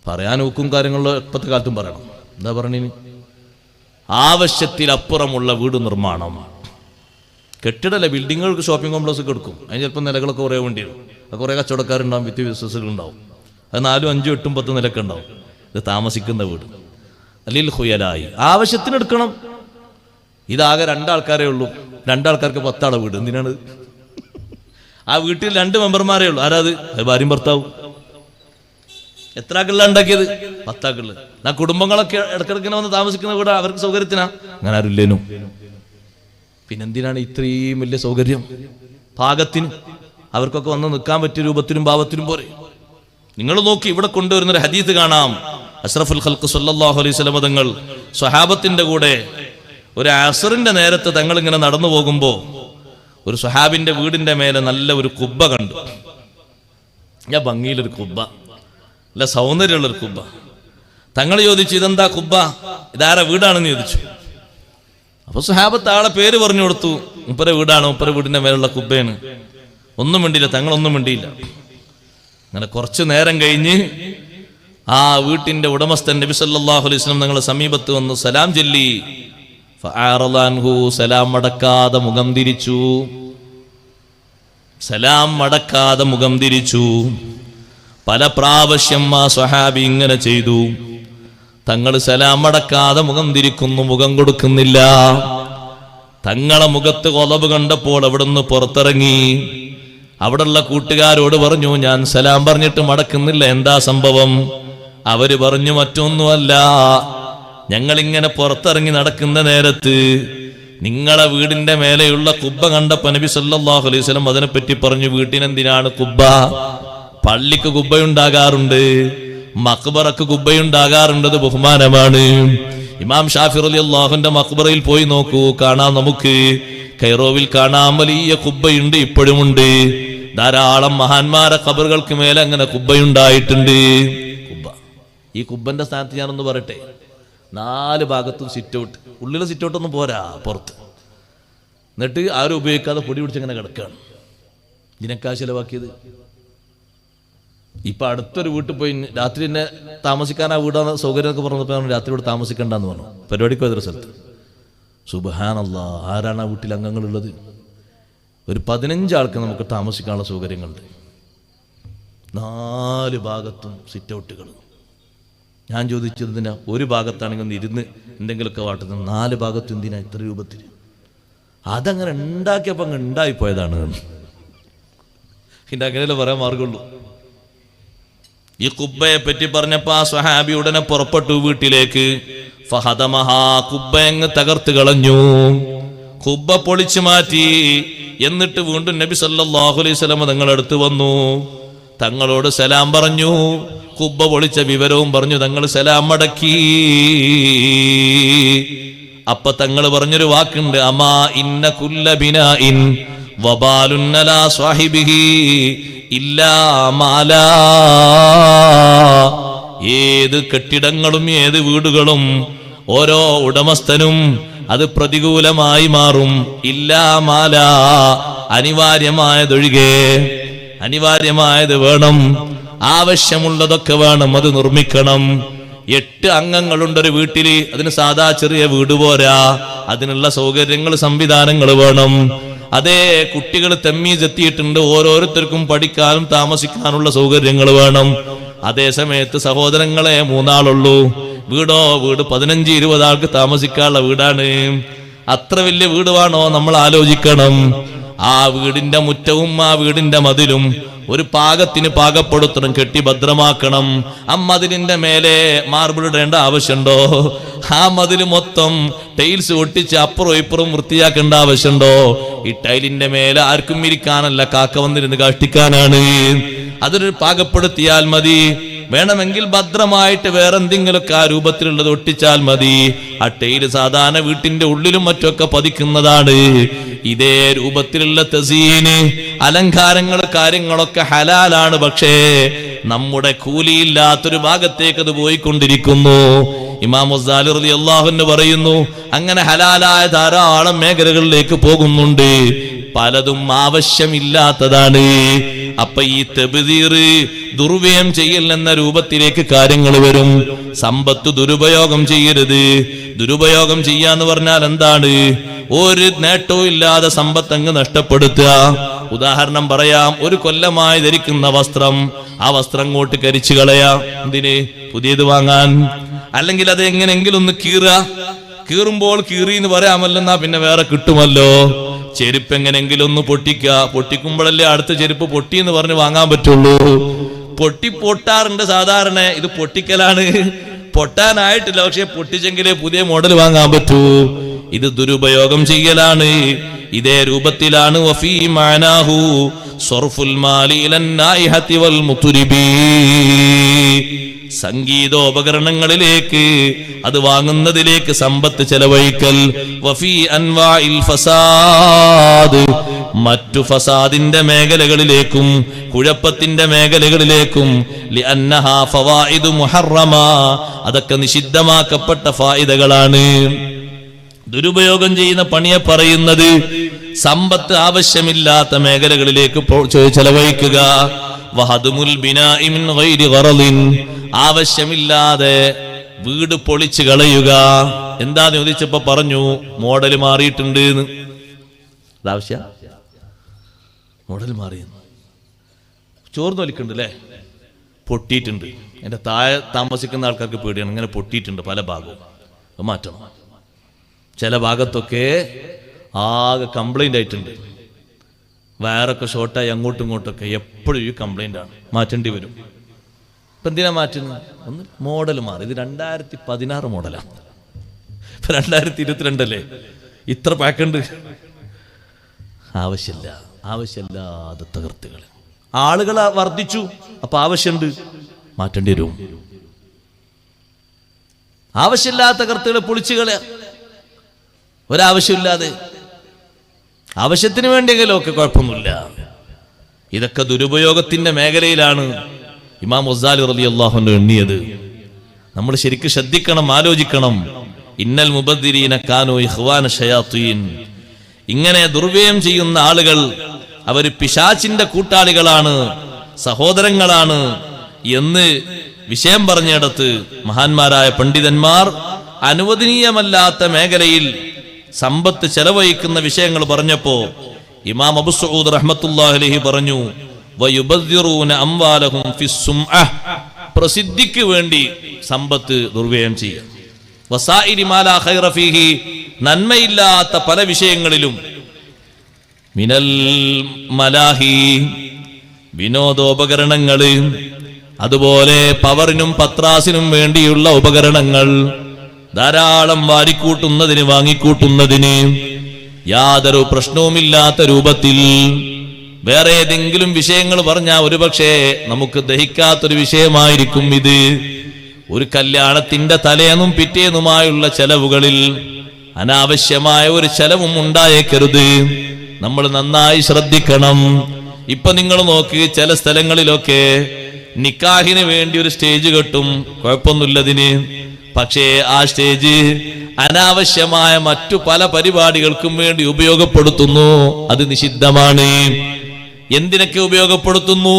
പറയാൻ ഊക്കും കാര്യങ്ങളിലോ ഇപ്പത്തെ കാലത്തും പറയണം. എന്താ പറഞ്ഞിന്? ആവശ്യത്തിലപ്പുറമുള്ള വീട് നിർമ്മാണം. കെട്ടിടല്ല, ബിൽഡിങ്ങുകൾക്ക് ഷോപ്പിംഗ് കോംപ്ലക്സ് ഒക്കെ എടുക്കും. അതിന് ചിലപ്പോൾ നിലകളൊക്കെ കുറേ വേണ്ടി വരും. അത് കുറേ കച്ചവടക്കാരുണ്ടാവും, വിത്ത് ബിസിനസ്സുകളുണ്ടാവും. അത് 4, 5, 8, 10 നിലയൊക്കെ ഉണ്ടാവും. ഇത് താമസിക്കുന്ന വീട്. അല്ലിൽ ഖുയലായി ആവശ്യത്തിന് എടുക്കണം. ഇതാകെ 2 ആൾക്കാരേ ഉള്ളൂ. 2 ആൾക്കാർക്ക് 10 ആളെ വീട്. എന്തിനാണ്? ആ വീട്ടിൽ 2 മെമ്പർമാരേ ഉള്ളൂ. ആരാത്? ഭാര്യയും ഭർത്താവും. എത്ര ആക്കുള്ള ഉണ്ടാക്കിയത്? 10 ആക്കുള്ള. ആ കുടുംബങ്ങളൊക്കെ ഇടക്കിടക്കിനെ വന്ന് താമസിക്കുന്ന വീട് അവർക്ക് സൗകര്യത്തിനാ. അങ്ങനെ ആരുല്ലേനു. പിന്നെന്തിനാണ് ഇത്രയും വലിയ സൗകര്യം? പാകത്തിന് അവർക്കൊക്കെ വന്ന് നിൽക്കാൻ പറ്റിയ രൂപത്തിലും ഭാവത്തിലും പോരെ. നിങ്ങൾ നോക്കി, ഇവിടെ കൊണ്ടുവരുന്നൊരു ഹദീസ് കാണാം. അഷ്റഫുൽ ഖൽഖ് സല്ലല്ലാഹു അലൈഹി വസല്ലം തങ്ങൾ സ്വഹാബത്തിന്റെ കൂടെ ഒരു അസറിന്റെ നേരത്ത് തങ്ങൾ ഇങ്ങനെ നടന്നു പോകുമ്പോൾ ഒരു സ്വഹാബിന്റെ വീടിന്റെ മേലെ നല്ല ഒരു കുബ്ബ കണ്ടു. ഞാൻ ഭംഗിയിലൊരു കുബ്ബ, നല്ല സൗന്ദര്യമുള്ളൊരു കുബ്ബ. തങ്ങൾ ചോദിച്ചു, ഇതെന്താ കുബ്ബ? ഇതാരാ വീടാണെന്ന് ചോദിച്ചു. അപ്പൊ സ്വഹാബത്ത് ആളെ പേര് പറഞ്ഞു കൊടുത്തു. മുപ്പര വീടാണ്, മുപ്പര വീടിന്റെ മേലുള്ള കുബ്ബയാണ്. ഒന്നും മിണ്ടിയില്ല, തങ്ങളൊന്നും മിണ്ടിയില്ല. അങ്ങനെ കുറച്ചു നേരം കഴിഞ്ഞ് ആ വീട്ടിന്റെ ഉടമസ്ഥൻ നബി സല്ലല്ലാഹു അലൈഹി വസല്ലം തങ്ങളുടെ സമീപത്ത് വന്ന് സലാം ചൊല്ലി. ഫഅറളൻഹു, സലാം മടക്കാതെ മുഖം തിരിച്ചു. സലാം മടക്കാതെ മുഖം തിരിച്ചു. പല പ്രാവശ്യം ആ സ്വഹാബി ഇങ്ങനെ ചെയ്തു. തങ്ങൾ സലാം മടക്കാതെ മുഖം തിരിക്കുന്നു, മുഖം കൊടുക്കുന്നില്ല. തങ്ങളെ മുഖത്ത് കൊലബ് കണ്ടപ്പോൾ അവിടുന്ന് പുറത്തിറങ്ങി. അവിടെയുള്ള കൂട്ടുകാരോട് പറഞ്ഞു, ഞാൻ സലാം പറഞ്ഞിട്ട് മടക്കുന്നില്ല, എന്താ സംഭവം? അവര് പറഞ്ഞു, മറ്റൊന്നുമല്ല, ഞങ്ങളിങ്ങനെ പുറത്തിറങ്ങി നടക്കുന്ന നേരത്ത് നിങ്ങളെ വീടിന്റെ മേലെയുള്ള കുബ്ബ കണ്ടപ്പോ നബി സല്ലല്ലാഹു അലൈഹി വസല്ലം അതിനെപ്പറ്റി പറഞ്ഞു, വീട്ടിനെന്തിനാണ് കുബ്ബ? പള്ളിക്ക് കുബ്ബയുണ്ടാകാറുണ്ട്, മഖ്ബറക്ക് കുബ്ബയുണ്ടാകാറുണ്ട്, ബഹുമാനമാണ്. ഇമാം ഷാഫി റളിയല്ലാഹുവിന്റെ മഖ്ബറയിൽ പോയി നോക്കൂ, കാണാം. നമുക്ക് കൈറോവിൽ കാണാം, വലിയ കുബ്ബയുണ്ട്, ഇപ്പോഴുമുണ്ട്. ധാരാളം മഹാന്മാരെ ഖബറുകൾക്ക് മേലെ അങ്ങനെ കുബ്ബയുണ്ടായിട്ടുണ്ട്. കുബ്ബ, ഈ കുബ്ബന്റെ സ്ഥാനത്ത് ഞാനൊന്ന് പറയട്ടെ, 4 ഭാഗത്തും സിറ്റൗട്ട്. ഉള്ളിലെ സിറ്റൗട്ടൊന്നും പോരാ, പുറത്ത്. എന്നിട്ട് ആരും ഉപയോഗിക്കാതെ പൊടി പിടിച്ചങ്ങനെ കിടക്കുകയാണ്. ഇതിനൊക്കെ ചിലവാക്കിയത്. ഇപ്പൊ അടുത്തൊരു വീട്ടിൽ പോയി രാത്രി തന്നെ താമസിക്കാൻ, ആ വീടാണ് സൗകര്യം എന്നൊക്കെ പറഞ്ഞപ്പോൾ രാത്രി ഇവിടെ താമസിക്കണ്ടെന്ന് പറഞ്ഞു. പരിപാടിക്ക് പോയൊരു സ്ഥലത്ത്. സുബ്ഹാനല്ലാഹ്, ആരാണ് ആ വീട്ടിൽ അംഗങ്ങളുള്ളത്? ഒരു 15 ആൾക്ക് നമുക്ക് താമസിക്കാനുള്ള സൗകര്യങ്ങളുണ്ട്. 4 ഭാഗത്തും സിറ്റൗട്ടുകൾ. ഞാൻ ചോദിച്ചത് എന്തിനാ? ഒരു ഭാഗത്താണെങ്കിൽ ഒന്ന് ഇരുന്ന് എന്തെങ്കിലുമൊക്കെ വാട്ടുന്നത്, 4 ഭാഗത്തും എന്തിനാ ഇത്ര രൂപത്തിൽ? അതങ്ങനെ ഉണ്ടാക്കിയപ്പോൾ അങ്ങ് ഉണ്ടായിപ്പോയതാണ്. പിന്നെ അങ്ങനെയല്ലേ പറയാൻ മാർഗമുള്ളൂ. ഈ കുബ്ബയെ പറ്റി പറഞ്ഞപ്പോ ആ സ്വഹാബി ഉടനെ പുറപ്പെട്ടു വീട്ടിലേക്ക്. ഫഹദമഹാ, കുബ്ബയങ്ങ് തകർത്ത് കളഞ്ഞു, കുബ്ബ പൊളിച്ചു മാറ്റി. എന്നിട്ട് വീണ്ടും നബി സല്ലല്ലാഹു അലൈഹി വസല്ലം തങ്ങളുടെ അടുത്ത് വന്നു. തങ്ങളോട് സലാം പറഞ്ഞു, കുബ്ബ പൊളിച്ച വിവരവും പറഞ്ഞു. തങ്ങൾ സലാം മടക്കി. അപ്പൊ തങ്ങൾ പറഞ്ഞൊരു വാക്കുണ്ട്, അമാ ഇന്ന കുല്ല ബിനാഇൻ വബാലുൻ അലാ സ്വാഹിബിഹി ഇല്ലാ മാലാ. ഏത് കെട്ടിടങ്ങളും ഏത് വീടുകളും ഓരോ ഉടമസ്ഥനും അത് പ്രതികൂലമായി മാറും. ഇല്ലാ മാലാ, അനിവാര്യമായതൊഴികെ. അനിവാര്യമായത് വേണം, ആവശ്യമുള്ളതൊക്കെ വേണം, അത് നിർമ്മിക്കണം. 8 അംഗങ്ങളുണ്ടൊരു വീട്ടില്. അതിന് സാധാ ചെറിയ വീട് പോരാ, അതിനുള്ള സൗകര്യങ്ങൾ, സംവിധാനങ്ങൾ വേണം. അതേ, കുട്ടികൾ തമ്മീസ് എത്തിയിട്ടുണ്ട്, ഓരോരുത്തർക്കും പഠിക്കാനും താമസിക്കാനുള്ള സൗകര്യങ്ങൾ വേണം. അതേ സമയത്ത് സഹോദരങ്ങളെ 3 ആളുള്ളൂ. വീടോ വീട് 15-20 ആൾക്ക് താമസിക്കാനുള്ള വീടാണ്. അത്ര വലിയ വീട് വേണോ? നമ്മൾ ആലോചിക്കണം. ആ വീടിന്റെ മുറ്റവും ആ വീടിന്റെ മതിലും ഒരു പാകത്തിന് പാകപ്പെടുത്തണം, കെട്ടി ഭദ്രമാക്കണം. ആ മതിലിന്റെ മേലെ മാർബിൾ ഇടേണ്ട ആവശ്യമുണ്ടോ? ആ മതിൽ മൊത്തം ടൈൽസ് ഒട്ടിച്ച് അപ്പുറം ഇപ്പുറം വൃത്തിയാക്കേണ്ട ആവശ്യമുണ്ടോ? ഈ ടൈലിന്റെ മേലെ ആർക്കും ഇരിക്കാനല്ല, കാക്ക വന്നിരുന്ന് കാഷ്ടിക്കാനാണ്. അതൊരു പാകപ്പെടുത്തിയാൽ മതി. വേണമെങ്കിൽ ഭദ്രമായിട്ട് വേറെന്തെങ്കിലുമൊക്കെ ആ രൂപത്തിലുള്ളത് ഒട്ടിച്ചാൽ മതി. ആ ടൈല് സാധാരണ വീട്ടിന്റെ ഉള്ളിലും മറ്റൊക്കെ പതിക്കുന്നതാണ്. ഇതേ രൂപത്തിലുള്ള തസീന്, അലങ്കാരങ്ങൾ, കാര്യങ്ങളൊക്കെ ഹലാലാണ്. പക്ഷേ നമ്മുടെ കൂലിയില്ലാത്തൊരു ഭാഗത്തേക്ക് അത് പോയിക്കൊണ്ടിരിക്കുന്നു. ഇമാം ഗസാലി റളിയല്ലാഹു അൻഹു പറയുന്നു, അങ്ങനെ ഹലാലായ ധാരാളം മേഖലകളിലേക്ക് പോകുന്നുണ്ട്, പലതും ആവശ്യമില്ലാത്തതാണ്. അപ്പൊ ഈ തബ്ദീർ, ദുർവ്യയം ചെയ്യൽ എന്ന രൂപത്തിലേക്ക് കാര്യങ്ങൾ വരും. സമ്പത്ത് ദുരുപയോഗം ചെയ്യരുത്. ദുരുപയോഗം ചെയ്യാന്ന് പറഞ്ഞാൽ എന്താണ്? ഒരു നേട്ടവും ഇല്ലാതെ സമ്പത്ത് അങ്ങ് നഷ്ടപ്പെടുത്തുക. ഉദാഹരണം പറയാം, ഒരു കൊല്ലമായി ധരിക്കുന്ന വസ്ത്രം, ആ വസ്ത്രം അങ്ങോട്ട് കരിച്ചു കളയാ. എന്തിന്? പുതിയത് വാങ്ങാൻ. അല്ലെങ്കിൽ അത് എങ്ങനെങ്കിലും ഒന്ന് കീറുമ്പോൾ കീറി എന്ന് പറയാമല്ലോ, എന്നാ പിന്നെ വേറെ കിട്ടുമല്ലോ. ചെരുപ്പ് എങ്ങനെങ്കിലും ഒന്ന് പൊട്ടിക്കുമ്പോഴല്ലേ അടുത്ത ചെരുപ്പ് പൊട്ടി എന്ന് പറഞ്ഞ് വാങ്ങാൻ പറ്റുള്ളൂ. പൊട്ടാറുണ്ട് സാധാരണ. ഇത് പൊട്ടിക്കലാണ്, പൊട്ടാനായിട്ടില്ല. പക്ഷെ പൊട്ടിച്ചെങ്കിലേ പുതിയ മോഡൽ വാങ്ങാൻ പറ്റൂ. ഇത് ദുരുപയോഗം ചെയ്യലാണ്. ഇതേ രൂപത്തിലാണ് വഫീ മാനാഹു സർഫുൽ മാലി ഇലൻ നായിഹതി വൽ മുത്രിബി, സംഗീതോപകരണങ്ങളിലേക്ക്, അത് വാങ്ങുന്നതിലേക്ക് സമ്പത്ത് ചെലവഴിക്കൽ. വഫീ അൻവാഇൽ ഫസാദ്, മറ്റു ഫസാദിന്റെ മേഖലകളിലേക്കും കുഴപ്പത്തിന്റെ മേഖലകളിലേക്കും. ലിഅന്നഹാ ഫവായിദു മുഹറമ, അതൊക്കെ നിഷിദ്ധമാക്കപ്പെട്ട ഫായിദകളാണ്. ദുരുപയോഗം ചെയ്യുന്ന പണിയെ പറയുന്നത് സമ്പത്ത് ആവശ്യമില്ലാത്ത മേഖലകളിലേക്ക് ചെലവഴിക്കുക. വഹദുമുൽ ബിനാഇ മിൻ ഗൈരി ഗറളിൻ, ആവശ്യമില്ലാതെ വീട് പൊളിച്ചു കളയുക. എന്താന്ന് ചോദിച്ചപ്പോ പറഞ്ഞു മോഡൽ മാറിയിട്ടുണ്ട്. അതാവശ്യ മോഡൽ മാറി. ചോർന്ന് വലിക്കുന്നുണ്ട് അല്ലേ, പൊട്ടിയിട്ടുണ്ട്. എന്റെ താഴെ താമസിക്കുന്ന ആൾക്കാർക്ക് പേടിയാണ്, ഇങ്ങനെ പൊട്ടിയിട്ടുണ്ട് പല ഭാഗവും. മാറ്റണം. ചില ഭാഗത്തൊക്കെ ആകെ കംപ്ലൈന്റ് ആയിട്ടുണ്ട്. വയറൊക്കെ ഷോർട്ടായി അങ്ങോട്ടും ഇങ്ങോട്ടൊക്കെ എപ്പോഴും ഈ കംപ്ലൈന്റ് ആണ്, മാറ്റേണ്ടി വരും. ഇപ്പൊ എന്തിനാ മാറ്റുന്നത്? ഒന്ന് മോഡൽ മാറി. ഇത് 2016 മോഡലാണ്, ഇപ്പൊ 2022 അല്ലേ. ഇത്ര പാക്കുണ്ട്. ആവശ്യമില്ലാതെ തകർത്തുകൾ. ആളുകൾ വർദ്ധിച്ചു, അപ്പൊ ആവശ്യമുണ്ട്, മാറ്റേണ്ടി വരും. ആവശ്യമില്ലാത്ത കർത്തുകളെ പൊളിച്ചുകളെ, ഒരാവശ്യമില്ലാതെ. ആവശ്യത്തിന് വേണ്ടിയെങ്കിലും ഒക്കെ കുഴപ്പമൊന്നുമില്ല. ഇതൊക്കെ ദുരുപയോഗത്തിന്റെ മേഖലയിലാണ് ഇമാം ഗസാലി റളിയല്ലാഹു അൻഹു എണ്ണിയത്. നമ്മൾ ശരിക്കും ശ്രദ്ധിക്കണം, ആലോചിക്കണം. ഇന്നൽ മുബദ്ദിരീന കാനൂ ഇഖ്വാന ശയാത്തീൻ, ഇങ്ങനെ ദുർവ്യയം ചെയ്യുന്ന ആളുകൾ അവർ പിശാചിന്റെ കൂട്ടാളികളാണ്, സഹോദരങ്ങളാണ് എന്ന് വിഷയം പറഞ്ഞിടത്ത് മഹാന്മാരായ പണ്ഡിതന്മാർ അനുവദനീയമല്ലാത്ത മേഖലയിൽ സമ്പത്ത് ചെലവഴിക്കുന്ന വിഷയങ്ങൾ പറഞ്ഞപ്പോ ഇമാം അബൂ സഊദ് റഹ്മത്തുള്ളാഹി അലൈഹി പറഞ്ഞു, വയുബദ്ദിറൂന അംവാലഹും ഫിസ്സുംഅ, പ്രസിദ്ധിക്ക് വേണ്ടി സമ്പത്ത് ദുർവ്യയം ചെയ്യുക. വസായിരി മാ ലാ ഖൈറ ഫീഹി, നന്മയില്ലാത്ത പല വിഷയങ്ങളിലും. മിനൽ മലാഹി, വിനോദോപകരണങ്ങള്, അതുപോലെ പവറിനും പത്രാസിനും വേണ്ടിയുള്ള ഉപകരണങ്ങൾ, ധാരാളം വാരിക്കൂട്ടുന്നതിന് വാങ്ങിക്കൂട്ടുന്നതിന് യാതൊരു പ്രശ്നവുമില്ലാത്ത രൂപത്തിൽ വേറെ ഏതെങ്കിലും വിഷയങ്ങൾ പറഞ്ഞാൽ ഒരുപക്ഷെ നമുക്ക് ദഹിക്കാത്തൊരു വിഷയമായിരിക്കും ഇത്. ഒരു കല്യാണത്തിന്റെ തലേന്നും പിറ്റേന്നുമായുള്ള ചെലവുകളിൽ അനാവശ്യമായ ഒരു ചെലവും ഉണ്ടായേക്കരുത്. നമ്മൾ നന്നായി ശ്രദ്ധിക്കണം. ഇപ്പൊ നിങ്ങൾ നോക്ക്, ചില സ്ഥലങ്ങളിലൊക്കെ നിക്കാഹിന് വേണ്ടി ഒരു സ്റ്റേജ് കെട്ടും, കുഴപ്പമൊന്നുമില്ലതിന്. പക്ഷേ ആ സ്റ്റേജ് അനാവശ്യമായ മറ്റു പല പരിപാടികൾക്കും വേണ്ടി ഉപയോഗപ്പെടുത്തുന്നു. അത് നിഷിദ്ധമാണ്. എന്തിനൊക്കെ ഉപയോഗപ്പെടുത്തുന്നു?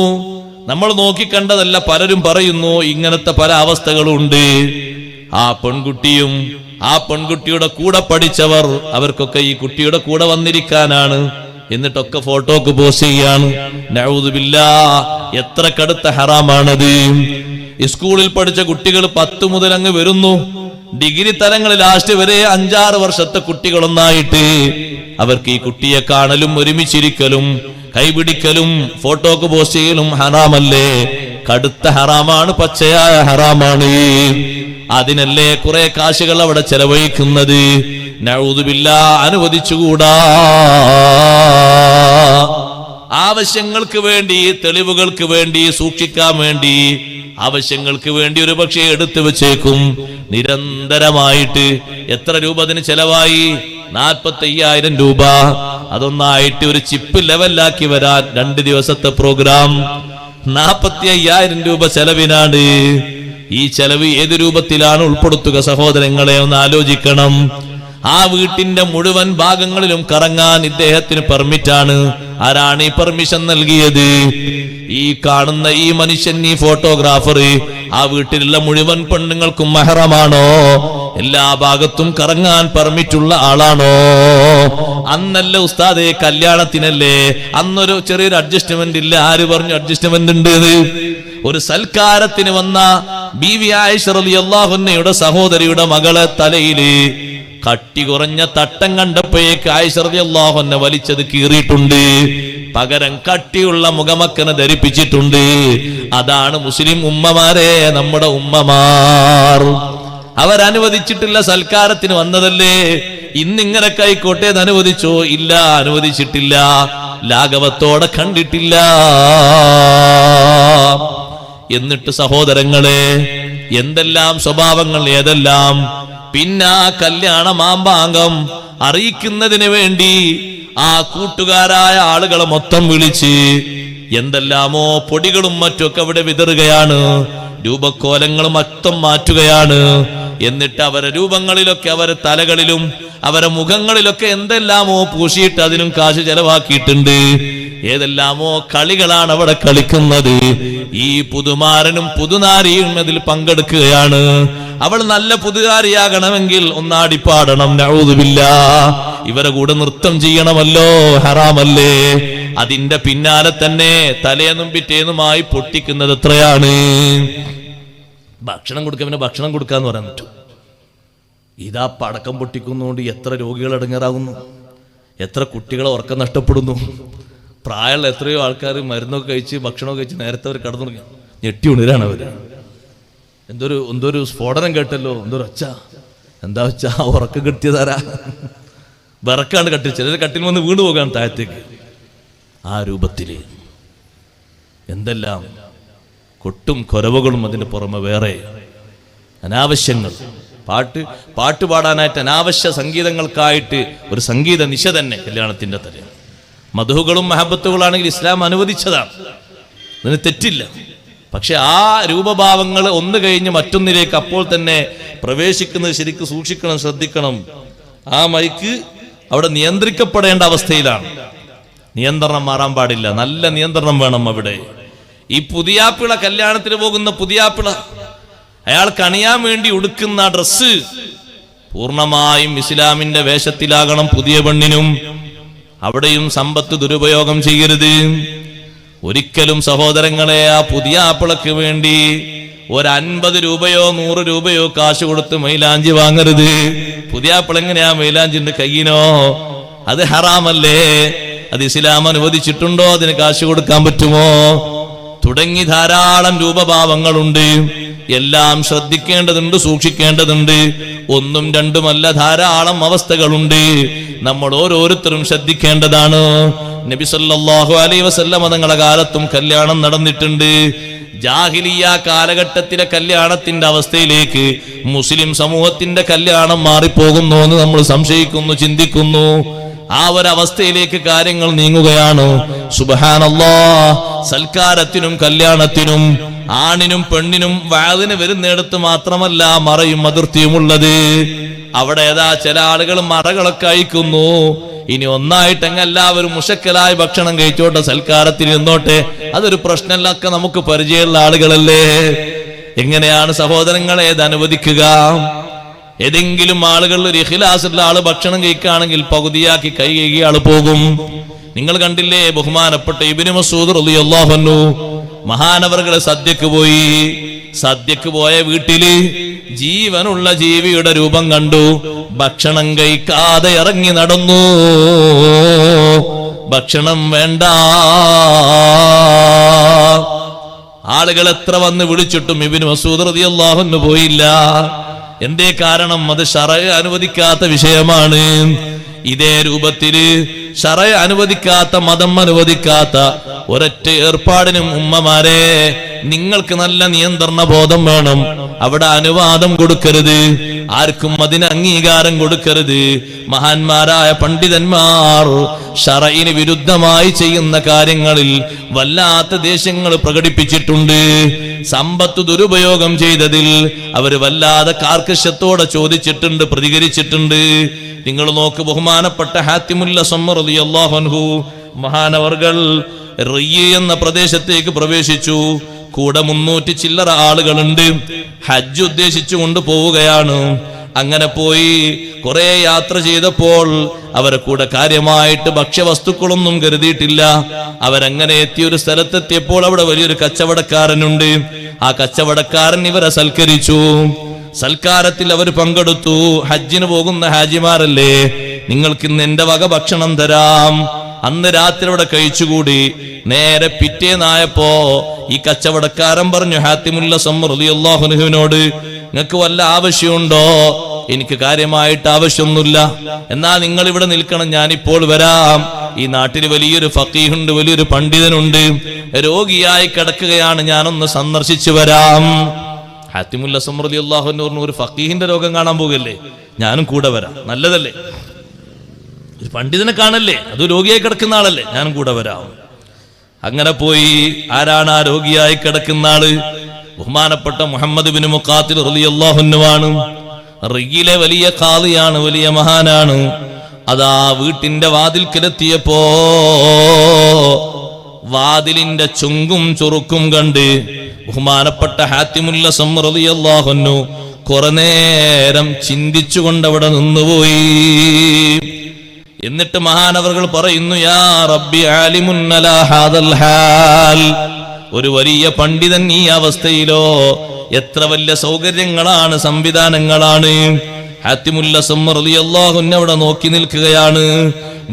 നമ്മൾ നോക്കിക്കണ്ടതല്ല, പലരും പറയുന്നു. ഇങ്ങനത്തെ പല അവസ്ഥകളുണ്ട്. ആ പെൺകുട്ടിയും ആ പെൺകുട്ടിയുടെ കൂടെ പഠിച്ചവർ, അവർക്കൊക്കെ ഈ കുട്ടിയുടെ കൂടെ വന്നിരിക്കാനാണ്, എന്നിട്ടൊക്കെ ഫോട്ടോക്ക് പോസ്റ്റ് ചെയ്യാണ്. നഊദു ബില്ലാഹ്, എത്ര കടുത്ത ഹറാമാണത്. സ്കൂളിൽ പഠിച്ച കുട്ടികൾ 10 മുതൽ അങ്ങ് വരുന്നു. ഡിഗ്രി തലങ്ങളിൽ ലാസ്റ്റ് വരെ 5-6 വർഷത്തെ കുട്ടികളൊന്നായിട്ട് അവർക്ക് ഈ കുട്ടിയെ കാണലും ഒരുമിച്ചിരിക്കലും കൈപിടിക്കലും ഫോട്ടോക്ക് പോസ്റ്റ് ചെയ്യലും ഹറാമല്ലേ? കടുത്ത ഹറാമാണ്, പച്ചയായ ഹറാമാണ്. അതിനല്ലേ കുറെ കാശുകൾ അവിടെ ചെലവഴിക്കുന്നത്. നഊദു ബില്ലാഹ് അനുവദിച്ചുകൂടാ. ആവശ്യങ്ങൾക്ക് വേണ്ടി, തെളിവുകൾക്ക് വേണ്ടി, സൂക്ഷിക്കാൻ വേണ്ടി, ആവശ്യങ്ങൾക്ക് വേണ്ടി ഒരു പക്ഷേ എടുത്തു വെച്ചേക്കും. നിരന്തരമായിട്ട് എത്ര രൂപ അതിന് ചെലവായി? 45,000 രൂപ. അതൊന്നായിട്ട് ഒരു ചിപ്പ് ലെവലാക്കി വരാൻ 2 ദിവസത്തെ പ്രോഗ്രാം 45,000 രൂപ ചെലവിനാണ്. ഈ ചെലവ് ഏത് രൂപത്തിലാണ് ഉൾപ്പെടുത്തുക സഹോദരങ്ങളെ ഒന്ന് ആലോചിക്കണം. ആ വീട്ടിന്റെ മുഴുവൻ ഭാഗങ്ങളിലും കറങ്ങാൻ ഇദ്ദേഹത്തിന് പെർമിറ്റാണ്. ആരാണ് ഈ പെർമിഷൻ നൽകിയത്? ഈ കാണുന്ന ഈ മനുഷ്യൻ, ഈ ഫോട്ടോഗ്രാഫർ. ആ വീട്ടിലുള്ള മുഴുവൻ പെണ്ണുങ്ങൾക്കും മെഹറമാണോ? എല്ലാ ഭാഗത്തും കറങ്ങാൻ പെർമിറ്റുള്ള ആളാണോ? അന്നല്ല ഉസ്താദേ, കല്യാണത്തിനല്ലേ, അന്നൊരു ചെറിയൊരു അഡ്ജസ്റ്റ്മെന്റ് ഇല്ല. ആര് പറഞ്ഞു അഡ്ജസ്റ്റ്മെന്റ് ഉണ്ട്? ഒരു സൽക്കാരത്തിന് വന്ന ബീവി ആയിഷ റളിയല്ലാഹു അൻഹയുടെ സഹോദരിയുടെ മകളെ തലയില് കട്ടി കുറഞ്ഞ തട്ടം കണ്ടപ്പോഴേക്ക് ആയിഷ റളിയല്ലാഹു അൻഹ വലിച്ചത് കീറിയിട്ടുണ്ട്. പകരം കട്ടിയുള്ള മുഖമക്കനെ ധരിപ്പിച്ചിട്ടുണ്ട്. അതാണ് മുസ്ലിം ഉമ്മമാരെ, നമ്മുടെ ഉമ്മമാർ. അവരനുവദിച്ചിട്ടില്ല, സൽക്കാരത്തിന് വന്നതല്ലേ. ഇന്നിങ്ങനൊക്കെ ആയിക്കോട്ടെ എന്ന് അനുവദിച്ചോ? ഇല്ല, അനുവദിച്ചിട്ടില്ല. ലാഘവത്തോടെ കണ്ടിട്ടില്ല. എന്നിട്ട് സഹോദരങ്ങളെ, എന്തെല്ലാം സ്വഭാവങ്ങൾ, ഏതെല്ലാം. പിന്നെ ആ കല്യാണ മാമ്പാങ്കം അറിയിക്കുന്നതിന് വേണ്ടി ആ കൂട്ടുകാരായ ആളുകളെ മൊത്തം വിളിച്ച് എന്തെല്ലാമോ പൊടികളും മറ്റുമൊക്കെ അവിടെ വിതറുകയാണ്. രൂപക്കോലങ്ങൾ മൊത്തം മാറ്റുകയാണ്. എന്നിട്ട് അവരെ രൂപങ്ങളിലൊക്കെ, അവരെ തലകളിലും അവരെ മുഖങ്ങളിലൊക്കെ എന്തെല്ലാമോ പൂശിയിട്ട് അതിനും കാശ് ചെലവാക്കിയിട്ടുണ്ട്. ഏതെല്ലാമോ കളികളാണ് അവിടെ കളിക്കുന്നത്. ഈ പുതുമാരനും പുതുനാരിയും അതിൽ പങ്കെടുക്കുകയാണ്. അവൾ നല്ല പുതുകാരിയാകണമെങ്കിൽ ഒന്നാടിപ്പാടണം, നഊദു ബില്ലാഹ്. ഇവരെ കൂടെ നൃത്തം ചെയ്യണമല്ലോ, ഹറാമല്ലേ. അതിന്റെ പിന്നാലെ തന്നെ തലേന്നും പിറ്റേന്നുമായി പൊട്ടിക്കുന്നത് എത്രയാണ്. ഭക്ഷണം കൊടുക്കാൻ, പിന്നെ ഭക്ഷണം കൊടുക്കാന്ന് പറയാൻ പറ്റും. ഇതാ പടക്കം പൊട്ടിക്കുന്നതുകൊണ്ട് എത്ര രോഗികൾ ഇടങ്ങേറാകുന്നു, എത്ര കുട്ടികളെ ഉറക്കം നഷ്ടപ്പെടുന്നു. പ്രായമുള്ള എത്രയോ ആൾക്കാർ മരുന്നൊക്കെ കഴിച്ച് ഭക്ഷണമൊക്കെ കഴിച്ച് നേരത്തെ അവർ കടന്നു തുടങ്ങി. ഞെട്ടി ഉണരാണ് അവർ. എന്തൊരു സ്ഫോടനം കേട്ടല്ലോ, എന്തൊരു ഒച്ച. എന്താ വെച്ചാ ഉറക്കം കെട്ടിയതാരാ? വിറക്കാണ്ട് കട്ടി. ചിലർ കട്ടിൽ വന്ന് വീണു പോകാൻ താഴത്തേക്ക്. ആ രൂപത്തില് എന്തെല്ലാം കൊട്ടും കൊരവകളും. അതിന് പുറമെ വേറെ അനാവശ്യങ്ങൾ. പാട്ട് പാടാനായിട്ട് അനാവശ്യ സംഗീതങ്ങൾക്കായിട്ട് ഒരു സംഗീത നിശ തന്നെ കല്യാണത്തിന്റെ തലേ. മധുഹുകളും മഹബത്തുകളാണെങ്കിൽ ഇസ്ലാം അനുവദിച്ചതാണ്, അതിന് തെറ്റില്ല. പക്ഷെ ആ രൂപഭാവങ്ങൾ ഒന്ന് കഴിഞ്ഞ് മറ്റൊന്നിലേക്ക് അപ്പോൾ തന്നെ പ്രവേശിക്കുന്നത് ശരിക്കും സൂക്ഷിക്കണം, ശ്രദ്ധിക്കണം. ആ മൈക്ക് അവിടെ നിയന്ത്രിക്കപ്പെടേണ്ട അവസ്ഥയിലാണ്. നിയന്ത്രണം മാറാൻ പാടില്ല, നല്ല നിയന്ത്രണം വേണം അവിടെ. ഈ പുതിയാപ്പിള, കല്യാണത്തിന് പോകുന്ന പുതിയാപ്പിള, അയാൾക്ക് അണിയാൻ വേണ്ടി ഉടുക്കുന്ന ഡ്രസ്സ് പൂർണ്ണമായും ഇസ്ലാമിന്റെ വേഷത്തിലാകണം. പുതിയ പെണ്ണിനും അവിടെയും സമ്പത്ത് ദുരുപയോഗം ചെയ്യരുത് ഒരിക്കലും സഹോദരങ്ങളെ. ആ പുതിയ ആപ്പിളക്ക് വേണ്ടി ഒരു 50 രൂപയോ 100 രൂപയോ കാശ് കൊടുത്ത് മൈലാഞ്ചി വാങ്ങരുത്. പുതിയ ആപ്പിൾ എങ്ങനെയാ മൈലാഞ്ചിന്റെ കയ്യിനോ? അത് ഹറാമല്ലേ? അത് ഇസ്ലാം അനുവദിച്ചിട്ടുണ്ടോ? അതിന് കാശ് കൊടുക്കാൻ പറ്റുമോ? തുടങ്ങി ധാരാളം രൂപഭാവങ്ങളുണ്ട്. എല്ലാം ശ്രദ്ധിക്കേണ്ടതുണ്ട്, സൂക്ഷിക്കേണ്ടതുണ്ട്. ഒന്നും രണ്ടുമല്ല, ധാരാളം അവസ്ഥകളുണ്ട്. നമ്മൾ ഓരോരുത്തരും ശ്രദ്ധിക്കേണ്ടതാണ്. നബി സല്ലല്ലാഹു അലൈഹി വസല്ലം തങ്ങളുടെ കാലത്തും കല്യാണം നടന്നിട്ടുണ്ട്. ജാഹിലിയ്യ കാലഘട്ടത്തിലെ കല്യാണത്തിന്റെ അവസ്ഥയിലേക്ക് മുസ്ലിം സമൂഹത്തിന്റെ കല്യാണം മാറിപ്പോകുന്നു എന്ന് നമ്മൾ സംശയിക്കുന്നു, ചിന്തിക്കുന്നു. ആ ഒരവസ്ഥയിലേക്ക് കാര്യങ്ങൾ നീങ്ങുകയാണ്. സുബ്ഹാനല്ലാഹ്. സൽക്കാരത്തിനും കല്യാണത്തിനും ആണിനും പെണ്ണിനും വാതിന് വരുന്നിടത്ത് മാത്രമല്ല മറയും അതിർത്തിയുമുള്ളത്. അവിടെ ഏതാ ചില ആളുകൾ മറകളൊക്കെ അയക്കുന്നു. ഇനി ഒന്നായിട്ടെങ്കിൽ എല്ലാവരും മുഷക്കലായി ഭക്ഷണം കഴിച്ചോട്ടെ, സൽക്കാരത്തിന് നിന്നോട്ടെ, അതൊരു പ്രശ്നമല്ലൊക്കെ നമുക്ക് പരിചയമുള്ള ആളുകളല്ലേ. എങ്ങനെയാണ് സഹോദരങ്ങളെ ഇത് അനുവദിക്കുക? ഏതെങ്കിലും ആളുകളിൽ ഒരു ഇഖ്ലാസുള്ള ആള് ഭക്ഷണം കഴിക്കുകയാണെങ്കിൽ പകുതിയാക്കി കൈ കഴുകി ആള് പോകും. നിങ്ങൾ കണ്ടില്ലേ ബഹുമാനപ്പെട്ട ഇബ്നു മസ്ഊദ് റളിയല്ലാഹു അൻഹു മഹാനവറുകളെ സദ്യക്ക് പോയി. സദ്യക്ക് പോയ വീട്ടില് ജീവനുള്ള ജീവിയുടെ രൂപം കണ്ടു. ഭക്ഷണം കഴിക്കാതെ ഇറങ്ങി നടന്നു. ഭക്ഷണം വേണ്ട. ആളുകൾ എത്ര വന്ന് വിളിച്ചിട്ടും ഇബ്നു മസ്ഊദ് റളിയല്ലാഹു അൻഹു പോയില്ല. എന്തേ കാരണം? അത് ശറഅ് അനുവദിക്കാത്ത വിഷയമാണ്. ഇതേ രൂപത്തില് ശറഅ് അനുവദിക്കാത്ത, മതം അനുവദിക്കാത്ത ഒരൊറ്റ ഏർപ്പാടിനും ഉമ്മമാരെ നിങ്ങൾക്ക് നല്ല നിയന്ത്രണ ബോധം വേണം. അവിടെ അനുവാദം കൊടുക്കരുത്, ആർക്കും അതിന് അംഗീകാരം കൊടുക്കരുത്. മഹാന്മാരായ പണ്ഡിതന്മാർ ശറഇന് വിരുദ്ധമായി ചെയ്യുന്ന കാര്യങ്ങളിൽ വല്ലാത്ത ദേഷ്യങ്ങൾ പ്രകടിപ്പിച്ചിട്ടുണ്ട്. സമ്പത്ത് ദുരുപയോഗം ചെയ്തതിൽ അവർ വല്ലാതെ കാർക്കശ്യത്തോടെ ചോദിച്ചിട്ടുണ്ട്, പ്രതികരിച്ചിട്ടുണ്ട്. നിങ്ങൾ നോക്ക്, ബഹുമാനപ്പെട്ട ഹാത്തിമുൽ അസ്സം റളിയല്ലാഹു അൻഹു മഹാനവർകൾ റിയ്യ് എന്ന പ്രദേശത്തേക്ക് പ്രവേശിച്ചു. കൂടെ 300 ചില്ലറ ആളുകളുണ്ട്. ഹജ്ജ് ഉദ്ദേശിച്ചു കൊണ്ട് പോവുകയാണ്. അങ്ങനെ പോയി കുറെ യാത്ര ചെയ്തപ്പോൾ അവരെ കൂടെ കാര്യമായിട്ട് ഭക്ഷ്യവസ്തുക്കളൊന്നും കരുതിയിട്ടില്ല. അവരങ്ങനെ എത്തിയൊരു സ്ഥലത്തെത്തിയപ്പോൾ അവിടെ വലിയൊരു കച്ചവടക്കാരനുണ്ട്. ആ കച്ചവടക്കാരൻ ഇവരെ സൽക്കരിച്ചു. സൽക്കാരത്തിൽ അവർ പങ്കെടുത്തു. ഹജ്ജിന് പോകുന്ന ഹാജിമാരല്ലേ, നിങ്ങൾക്ക് ഇന്ന് എന്റെ വക ഭക്ഷണം തരാം. അന്ന് രാത്രി അവിടെ കഴിച്ചുകൂടി. നേരെ പിറ്റേന്നായപ്പോ ഈ കച്ചവടക്കാരൻ പറഞ്ഞു ഹാത്തിമുൽ അസ്സം റളിയല്ലാഹു അൻഹുവിനോട്, നിങ്ങൾക്ക് വല്ല ആവശ്യമുണ്ടോ? എനിക്ക് കാര്യമായിട്ട് ആവശ്യമൊന്നുമില്ല, എന്നാ നിങ്ങൾ ഇവിടെ നിൽക്കണം, ഞാനിപ്പോൾ വരാം. ഈ നാട്ടിൽ വലിയൊരു ഫഖീഹുണ്ട്, വലിയൊരു പണ്ഡിതനുണ്ട്, രോഗിയായി കിടക്കുകയാണ്, ഞാനൊന്ന് സന്ദർശിച്ചു വരാം. ഹാത്തിമുൽ അസ്സം റളിയല്ലാഹു അൻഹു പറഞ്ഞു, ഒരു ഫഖീഹിന്റെ രോഗം കാണാൻ പോകല്ലേ, ഞാനും കൂടെ വരാം. നല്ലതല്ലേ, ഒരു പണ്ഡിതനെ കാണല്ലേ, അത് രോഗിയായി കിടക്കുന്ന ആളല്ലേ, ഞാനും കൂടെ വരാം. അങ്ങനെ പോയി. ആരാണ് ആ രോഗിയായി കിടക്കുന്ന ആള്? ബഹുമാനപ്പെട്ട മുഹമ്മദ് ബിൻ മുഖാത്തിൽ റളിയല്ലാഹു അൻഹു ആണ്. റിയ്യിലെ വലിയ ഖാദിയാണ്, വലിയ മഹാനാണ്. അതാ വീട്ടിന്റെ വാതിൽക്കലെത്തിയപ്പോ വാതിലിന്റെ ചുങ്കും ചുറുക്കും കണ്ട് ബഹുമാനപ്പെട്ട ഹാത്തിമുൽ അസ്സം റളിയല്ലാഹു അൻഹു കുറെ നേരം ചിന്തിച്ചുകൊണ്ട് അവിടെ നിന്നുപോയി. എന്നിട്ട് മഹാനവറുകൾ പറയുന്നു, യാ റബ്ബി ആലിമുൻ അലാ ഹാദൽ ഹാൽ, ഒരു വലിയ പണ്ഡിതൻ ഈ അവസ്ഥയിലോ, എത്ര വലിയ സൗകര്യങ്ങളാണ്, സംവിധാനങ്ങളാണ്. ഹാത്തിമുൽ അസ്സം റളിയല്ലാഹു അൻഹു അവിടെ നോക്കി നിൽക്കുകയാണ്.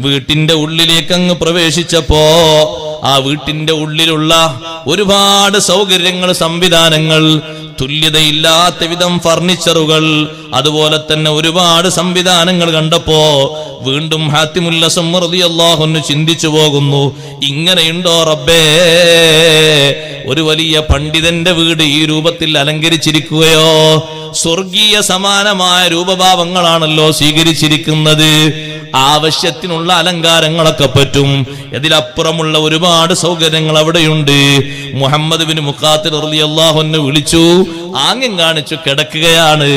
വീട്ടിന്റെ ഉള്ളിലേക്ക് അങ്ങ് പ്രവേശിച്ചപ്പോ ആ വീട്ടിന്റെ ഉള്ളിലുള്ള ഒരുപാട് സൗകര്യങ്ങൾ, സംവിധാനങ്ങൾ, തുല്യതയില്ലാത്ത വിധം ഫർണിച്ചറുകൾ, അതുപോലെ തന്നെ ഒരുപാട് സംവിധാനങ്ങൾ കണ്ടപ്പോ വീണ്ടും ഹാത്തിമുൽ അസ്സം റളിയല്ലാഹു അൻഹു ചിന്തിച്ചു പോകുന്നു, ഇങ്ങനെയുണ്ടോ റബ്ബേ, ഒരു വലിയ പണ്ഡിതന്റെ വീട് ഈ രൂപത്തിൽ അലങ്കരിച്ചിരിക്കുകയോ? സ്വർഗീയ സമാനമായ രൂപഭാവങ്ങളാണല്ലോ സ്വീകരിച്ചിരിക്കുന്നത്. ആവശ്യത്തിനുള്ള അലങ്കാരങ്ങളൊക്കെ പറ്റും, ഇതിലപ്പുറമുള്ള ഒരുപാട് സൗകര്യങ്ങൾ അവിടെയുണ്ട്. മുഹമ്മദ് ബിൻ മുഖാത്തിൽ റളിയല്ലാഹു അൻഹു വിളിച്ചു, ആംഗ്യം കാണിച്ചു കിടക്കുകയാണ്,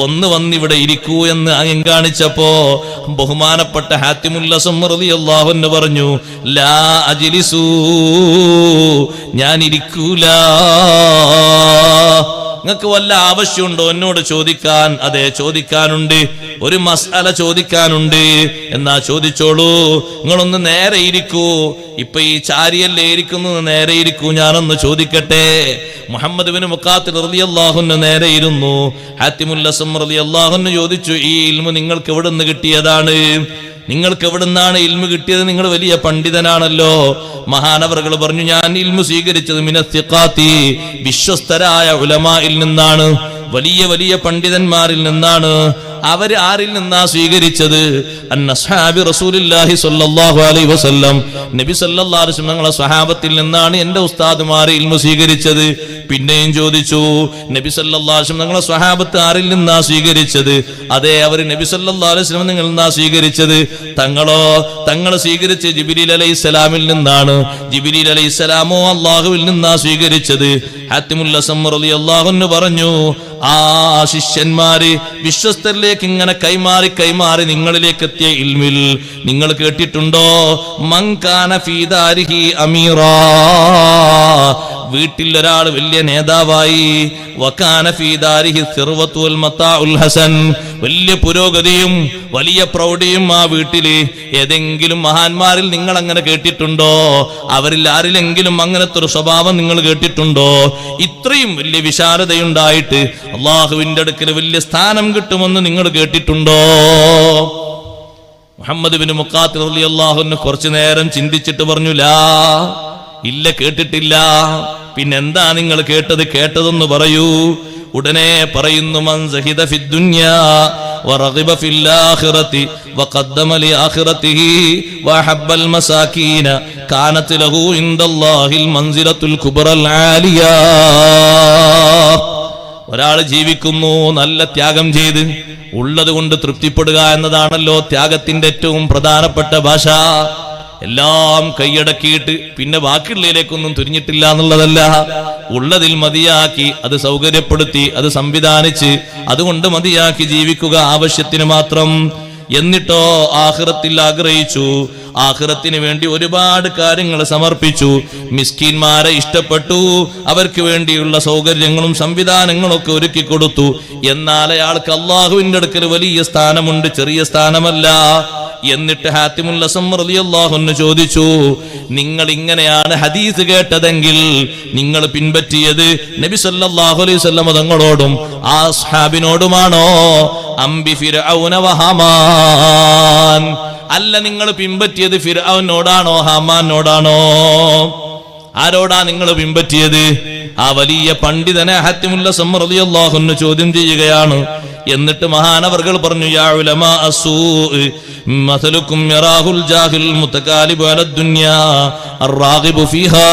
ഒന്ന് വന്നിവിടെ ഇരിക്കൂ എന്ന് ആംഗ്യം കാണിച്ചപ്പോ ബഹുമാനപ്പെട്ട ഹാത്തിമുൽ അസ്സം റളിയല്ലാഹു അൻഹു പറഞ്ഞു, ലാ അജ്ലിസൂ, ഞാൻ ഇരിക്കൂല. നിങ്ങൾക്ക് വല്ല ആവശ്യമുണ്ടോ എന്നോട് ചോദിക്കാൻ? അതെ, ചോദിക്കാനുണ്ട്, ഒരു മസ്അല ചോദിക്കാനുണ്ട്. എന്നാ ചോദിച്ചോളൂ. നിങ്ങളൊന്ന് നേരെ ഇരിക്കൂ, ഇപ്പൊ ഈ ചാരിയല്ലേ ഇരിക്കുന്നത്, നേരെ ഇരിക്കൂ, ഞാനൊന്ന് ചോദിക്കട്ടെ. മുഹമ്മദ് ബിൻ മുഖാത്തിൽ റളിയല്ലാഹു അൻഹു നേരെ ഇരുന്നു. ഹാത്തിമുൽ അസ്സം റളിയല്ലാഹു അൻഹു ചോദിച്ചു, ഈ ഇൽമു നിങ്ങൾക്ക് എവിടെ നിന്ന് കിട്ടിയതാണ്? നിങ്ങൾക്ക് എവിടുന്നാണ് ഇൽമു കിട്ടിയത്? നിങ്ങൾ വലിയ പണ്ഡിതനാണല്ലോ. മഹാനവറുകൾ പറഞ്ഞു, ഞാൻ ഇൽമു സ്വീകരിച്ചത് മിനസ്സിഖാത്തി, വിശ്വസ്തരായ ഉലമായിൽ നിന്നാണ്, വലിയ വലിയ പണ്ഡിതന്മാരിൽ നിന്നാണ്. അവര് ആരിൽ നിന്നാ സ്വീകരിച്ചത്? അൻഅസ്ഹാബി റസൂലുള്ളാഹി സ്വല്ലല്ലാഹു അലൈഹി വസല്ലം, നബി സല്ലല്ലാഹു അലൈഹി വസല്ലം തങ്ങളുടെ സ്വഹാബത്തിൽ നിന്നാണ് എന്റെ ഉസ്താദുമാർ ഇൽമു സ്വീകരിച്ചത്. പിന്നെയും ചോദിച്ചു, നബി സല്ലല്ലാഹു അലൈഹി വസല്ലം തങ്ങളുടെ സ്വഹാബത്ത് ആരിൽ നിന്നാ സ്വീകരിച്ചത്? അതെ, അവർ നബി സല്ലല്ലാഹു അലൈഹി വസല്ലം നിങ്ങൾ നിന്നാ സ്വീകരിച്ചത്. തങ്ങൾ സ്വീകരിച്ച് ജിബ്രീൽ അലൈഹിസ്സലാമിൽ നിന്നാണ്. ജിബ്രീൽ അലൈഹിസ്സലാമോ അല്ലാഹുവിൽ നിന്നാ സ്വീകരിച്ചത്. ഹാത്തിമുൽ അസ്സം റളിയല്ലാഹു അൻഹു പറഞ്ഞു, ആ ശിഷ്യന്മാര് വിശ്വസ്തരിലേക്ക് ഇങ്ങനെ കൈമാറി കൈമാറി നിങ്ങളിലേക്ക് എത്തിയ ഇൽമിൽ നിങ്ങൾ കേട്ടിട്ടുണ്ടോ? മൻ കാന ഫീ ദാരിഹി അമീറാ, വീട്ടിൽ ഒരാൾ വലിയ നേതാവായി, വകാന ഫീ ദാരിഹി സിർവത്തു വൽ മതാഉൽ ഹസൻ, വലിയ പുരോഗതിയും വലിയ പ്രൗഢിയും ആ വീട്ടില്. ഏതെങ്കിലും മഹാന്മാരിൽ നിങ്ങൾ അങ്ങനെ കേട്ടിട്ടുണ്ടോ? അവരിൽ ആരിലെങ്കിലും അങ്ങനത്തെ ഒരു സ്വഭാവം നിങ്ങൾ കേട്ടിട്ടുണ്ടോ? ഇത്രയും വലിയ വിശാലതയുണ്ടായിട്ട് അള്ളാഹുവിന്റെ അടുക്കൽ വലിയ സ്ഥാനം കിട്ടുമെന്ന് നിങ്ങൾ കേട്ടിട്ടുണ്ടോ? മുഹമ്മദ് ബിൻ മുഖാത്തിൽ റളിയല്ലാഹു അൻഹു കുറച്ചു നേരം ചിന്തിച്ചിട്ട് പറഞ്ഞു, ലാ, ഇല്ല, കേട്ടിട്ടില്ല. പിന്നെന്താ നിങ്ങൾ കേട്ടത്? കേട്ടതെന്ന് പറയൂ. ഉടനെ പറയുന്നു മൻ സഹിദ ഫിദ് ദുനിയാ വറഗിബ ഫിൽ ആഖിറതി വഖദ്ദമ ലി ആഖിറതിഹി വഹബ്ബൽ മസാകീന കാനത് ലഹു ഇൻദല്ലാഹിൽ മൻസിലത്തുൽ കുബ്റൽ ആലിയാ. ഒരാൾ ജീവിക്കുന്നു നല്ല ത്യാഗം ചെയ്ത് ഉള്ളത് കൊണ്ട് തൃപ്തിപ്പെടുക എന്നതാണല്ലോ ത്യാഗത്തിന്റെ ഏറ്റവും പ്രധാനപ്പെട്ട ഭാഷ. എല്ലാം കൈയടക്കിയിട്ട് പിന്നെ ബാക്കിയുള്ളതിലേക്കൊന്നും തുരിഞ്ഞിട്ടില്ല എന്നുള്ളതല്ല. ഉള്ളതിൽ മതിയാക്കി അത് സൗകര്യപ്പെടുത്തി അത് സംവിധാനിച്ച് അതുകൊണ്ട് മതിയാക്കി ജീവിക്കുക ആവശ്യത്തിന് മാത്രം. എന്നിട്ടോ ആഖിറത്തിൽ ആഗ്രഹിച്ചു, ആഖിറത്തിന് വേണ്ടി ഒരുപാട് കാര്യങ്ങൾ സമർപ്പിച്ചു, മിസ്കീന്മാരെ ഇഷ്ടപ്പെട്ടു, അവർക്ക് വേണ്ടിയുള്ള സൗകര്യങ്ങളും സംവിധാനങ്ങളും ഒക്കെ ഒരുക്കി കൊടുത്തു. എന്നാൽ അയാൾക്ക് അള്ളാഹുവിന്റെ അടുക്കൽ വലിയ സ്ഥാനമുണ്ട്, ചെറിയ സ്ഥാനമല്ല. എന്നിട്ട് ഹാത്തിമുൽ അസ്സം റളിയല്ലാഹു അൻഹു ചോദിച്ചു, നിങ്ങൾ ഇങ്ങനെയാണ് ഹദീസ് കേട്ടതെങ്കിൽ നിങ്ങൾ പിൻപറ്റിയത് നബി സല്ലല്ലാഹു അലൈഹി വസല്ലം തങ്ങളോടും ആ സ്വഹാബിനോടുമാണോ? അംബി ഫിർഔന വഹമാൻ, അല്ല നിങ്ങൾ പിൻപറ്റിയത് ഫിർഔനോടാണോ ഹാമാനോടാണോ? ആരോടാ നിങ്ങൾ പിൻപറ്റിയത്? ആ വലിയ പണ്ഡിതനെ ഹാത്തിമുൽ അസ്സം റളിയല്ലാഹു അൻഹു ചോദ്യം ചെയ്യുകയാണ്. എന്നിട്ട് മഹാനവർകൾ പറഞ്ഞു, യാ ഉലമാ അസ്സൂഇ മസലുക്കും യറാഹുൽ ജാഹിൽ മുതകാലിബു അലദ് ദുനിയാ അർറാഗിബു ഫീഹാ.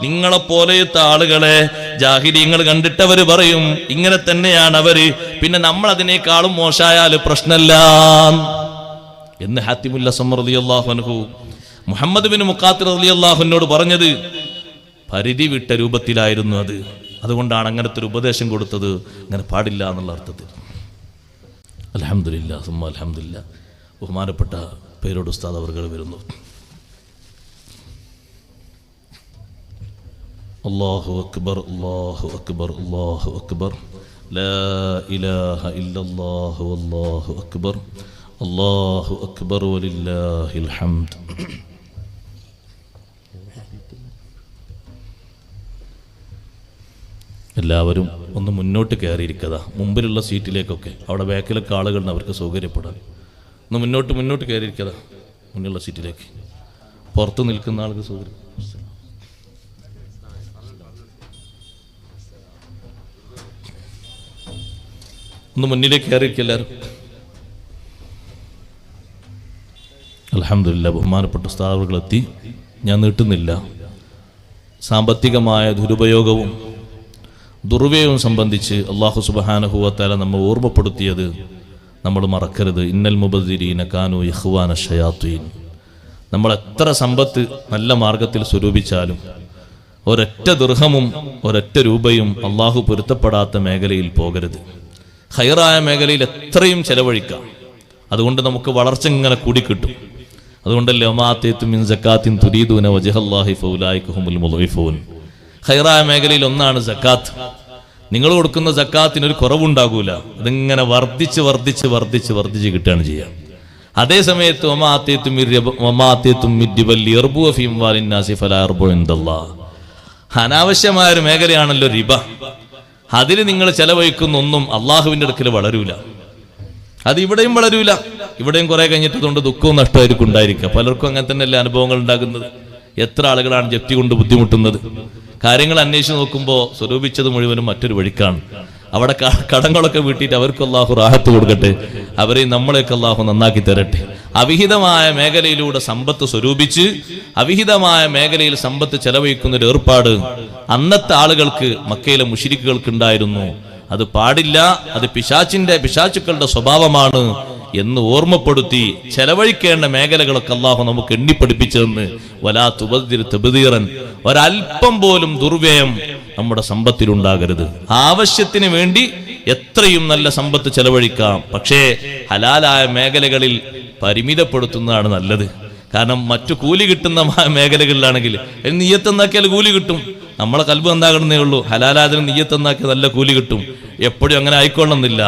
നിങ്ങളെ പോലത്തെ ആളുകളെ ജാഹിലിയങ്ങൾ കണ്ടിട്ടവര് പറയും ഇങ്ങനെ തന്നെയാണ് അവര്, പിന്നെ നമ്മൾ അതിനേക്കാളും മോശമായാൽ പ്രശ്നമില്ല എന്ന് ഹാത്തിമുൽ അസ്സം റളിയല്ലാഹു അൻഹു മുഹമ്മദ് ബിൻ മുഖാത്തിർ റളിയല്ലാഹു അൻഹുവിനോട് പറഞ്ഞത് പരിധി വിട്ട രൂപത്തിലായിരുന്നു അത്. അതുകൊണ്ടാണ് അങ്ങനത്തെ ഒരു ഉപദേശം കൊടുത്തത്, അങ്ങനെ പാടില്ല എന്നുള്ള അർത്ഥത്തിൽ. അൽഹംദുലില്ലാ സുമ്മ അൽഹംദുലില്ലാ. ബഹുമാനപ്പെട്ട പേരോട് ഉസ്താദ് അവർകൾ വരുന്നു. അല്ലാഹു അക്ബർ അല്ലാഹു അക്ബർ അല്ലാഹു അക്ബർ ലാ ഇലാഹ ഇല്ലല്ലാഹു വല്ലാഹു അക്ബർ അല്ലാഹു അക്ബർ വലില്ലാഹിൽ ഹംദ്. എല്ലാവരും ഒന്ന് മുന്നോട്ട് കയറിയിരിക്കുക, മുമ്പിലുള്ള സീറ്റിലേക്കൊക്കെ. അവിടെ ബാക്കിലൊക്കെ ആളുകളുണ്ട്, അവർക്ക് സൗകര്യപ്പെടാൻ. ഒന്ന് മുന്നോട്ട് കയറിയിരിക്കുക, മുന്നിലുള്ള സീറ്റിലേക്ക്. പുറത്ത് നിൽക്കുന്ന ആൾക്ക് സൗകര്യം. ഒന്ന് മുന്നിലേക്ക് കയറിയിരിക്കുക എല്ലാവരും. അൽഹംദുലില്ലാ. ബഹുമാനപ്പെട്ട സ്ഥാപകങ്ങളെത്തി. ഞാൻ നീട്ടുന്നില്ല. സാമ്പത്തികമായ ദുരുപയോഗവും ദുർവ്യയവും സംബന്ധിച്ച് അല്ലാഹു സുബ്ഹാനഹു വ തആല നമ്മെ ഓർമ്മപ്പെടുത്തിയത് നമ്മൾ മറക്കരുത്. ഇന്നൽ മുബദ്ദിരീന കാനൂ ഇഖ്വാന ശയാത്തീൻ. നമ്മൾ എത്ര സമ്പത്ത് നല്ല മാർഗത്തിൽ സ്വരൂപിച്ചാലും ഒരൊറ്റ ദിർഹമും ഒരൊറ്റ രൂപയും അള്ളാഹു പൊരുത്തപ്പെടാത്ത മേഖലയിൽ പോകരുത്. ഖൈറായ മേഖലയിൽ എത്രയും ചെലവഴിക്കാം. അതുകൊണ്ട് നമുക്ക് വളർച്ച ഇങ്ങനെ കൂടിക്കിട്ടും. അതുകൊണ്ടല്ലേ വമാഅതീതും മിൻ സക്കാത്തിൻ തുരീദൂന വജ്ഹല്ലാഹി ഫൗലൈക ഹുമുൽ മുളഇഫൂൻ. ഖൈറായ മേഖലയിൽ ഒന്നാണ് സക്കാത്ത്. നിങ്ങൾ കൊടുക്കുന്ന സക്കാത്തിന് ഒരു കുറവുണ്ടാകൂല. അതിങ്ങനെ വർദ്ധിച്ച് വർദ്ധിച്ച് വർദ്ധിച്ച് വർദ്ധിച്ച് കിട്ടുകയാണ് ചെയ്യുക. അതേ സമയത്ത് അനാവശ്യമായ ഒരു മേഖലയാണല്ലോ റിബ. അതിൽ നിങ്ങൾ ചെലവഴിക്കുന്ന ഒന്നും അള്ളാഹുവിന്റെ അടുക്കൽ വളരൂല. അത് ഇവിടെയും വളരൂല. ഇവിടെയും കുറെ കഴിഞ്ഞിട്ട് അതുകൊണ്ട് ദുഃഖവും നഷ്ടമായിരിക്കും ഉണ്ടായിരിക്കുക. പലർക്കും അങ്ങനെ തന്നെയല്ലേ അനുഭവങ്ങൾ ഉണ്ടാകുന്നത്. എത്ര ആളുകളാണ് ജപ്തി കൊണ്ട് ബുദ്ധിമുട്ടുന്നത്. കാര്യങ്ങൾ അന്വേഷിച്ച് നോക്കുമ്പോൾ സ്വരൂപിച്ചത് മുഴുവനും മറ്റൊരു വഴിക്കാണ്. അവിടെ കടങ്ങളൊക്കെ വീട്ടിയിട്ട് അവർക്ക് അല്ലാഹു റാഹത്ത് കൊടുക്കട്ടെ, അവരെ നമ്മളെയൊക്കെ അല്ലാഹു നന്നാക്കി തരട്ടെ. അവിഹിതമായ മേഖലയിലൂടെ സമ്പത്ത് സ്വരൂപിച്ച് അവിഹിതമായ മേഖലയിൽ സമ്പത്ത് ചെലവഴിക്കുന്ന ഒരു ഏർപ്പാട് അന്നത്തെ ആളുകൾക്ക്, മക്കയിലെ മുശ്രിക്കുകൾക്ക് ഉണ്ടായിരുന്നു. അത് പാടില്ല. അത് പിശാചുക്കളുടെ സ്വഭാവമാണ് എന്ന് ഓർമ്മപ്പെടുത്തി ചെലവഴിക്കേണ്ട മേഖലകളൊക്കെ അല്ലാഹു നമുക്ക് എണ്ണിപ്പഠിപ്പിച്ചതെന്ന്. വലാ തുബദ്ദിർ തബ്ദീറൻ. ഒരൽപ്പം പോലും ദുർവ്യയം നമ്മുടെ സമ്പത്തിലുണ്ടാകരുത്. ആവശ്യത്തിന് വേണ്ടി എത്രയും നല്ല സമ്പത്ത് ചെലവഴിക്കാം. പക്ഷേ ഹലാലായ മേഖലകളിൽ പരിമിതപ്പെടുത്തുന്നതാണ് നല്ലത്. കാരണം മറ്റു കൂലി കിട്ടുന്ന മേഖലകളിലാണെങ്കിൽ നിയ്യത്തെന്നാക്കിയാൽ കൂലി കിട്ടും. നമ്മളെ കൽബ് എന്താകണമെന്നേ ഉള്ളൂ. ഹലാലായതിന് നിയ്യത്തെന്നാക്കിയാൽ നല്ല കൂലി കിട്ടും. എപ്പോഴും അങ്ങനെ ആയിക്കൊള്ളണമെന്നില്ല.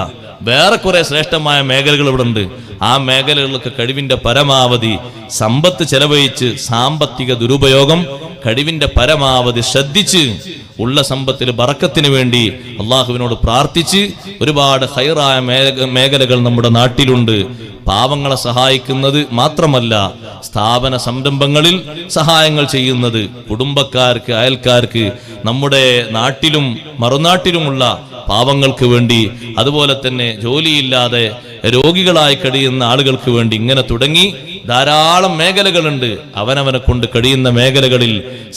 വേറെ കുറെ ശ്രേഷ്ഠമായ മേഖലകൾ ഇവിടെ ഉണ്ട്. ആ മേഖലകളിലൊക്കെ കഴിവിന്റെ പരമാവധി സമ്പത്ത് ചെലവഴിച്ച് സാമ്പത്തിക ദുരുപയോഗം കഴിവിന്റെ പരമാവധി ശ്രദ്ധിച്ച് ഉള്ള സമ്പത്തിൽ ബറക്കത്തിന് വേണ്ടി അള്ളാഹുവിനോട് പ്രാർത്ഥിച്ച് ഒരുപാട് ഖൈറായ മേഖലകൾ നമ്മുടെ നാട്ടിലുണ്ട്. പാവങ്ങളെ സഹായിക്കുന്നത് മാത്രമല്ല, സ്ഥാപന സംരംഭങ്ങളിൽ സഹായങ്ങൾ ചെയ്യുന്നത്, കുടുംബക്കാർക്ക്, അയൽക്കാർക്ക്, നമ്മുടെ നാട്ടിലും മറുനാട്ടിലുമുള്ള പാവങ്ങൾക്ക് വേണ്ടി, അതുപോലെ തന്നെ ജോലിയില്ലാതെ രോഗികളായി കഴിയുന്ന ആളുകൾക്ക് വേണ്ടി, ഇങ്ങനെ തുടങ്ങി ധാരാളം മേഖലകളുണ്ട്. അവനവനെ കൊണ്ട് കഴിയുന്ന മേഖലകളിൽ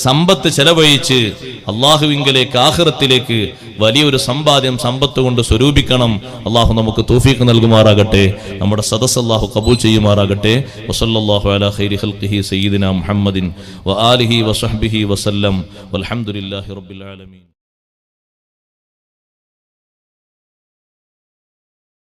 സമ്പത്ത് ചെലവഴിച്ച് അള്ളാഹുവിങ്കലേക്ക്, ആഖിറത്തിലേക്ക് വലിയൊരു സമ്പാദ്യം സമ്പത്ത് കൊണ്ട് സ്വരൂപിക്കണം. അള്ളാഹു നമുക്ക് തൗഫീഖ് നൽകുമാറാകട്ടെ. നമ്മുടെ സദസ്സ് അള്ളാഹു ഖബൂൽ ചെയ്യുമാറാകട്ടെ. വസല്ലല്ലാഹു അലാ ഖൈരി ഖൽഖിഹി സയ്യിദിനാ മുഹമ്മദിൻ വആലിഹി വസഹ്ബിഹി വസല്ലം വൽഹംദുലില്ലാഹി റബ്ബിൽ ആലമീൻ.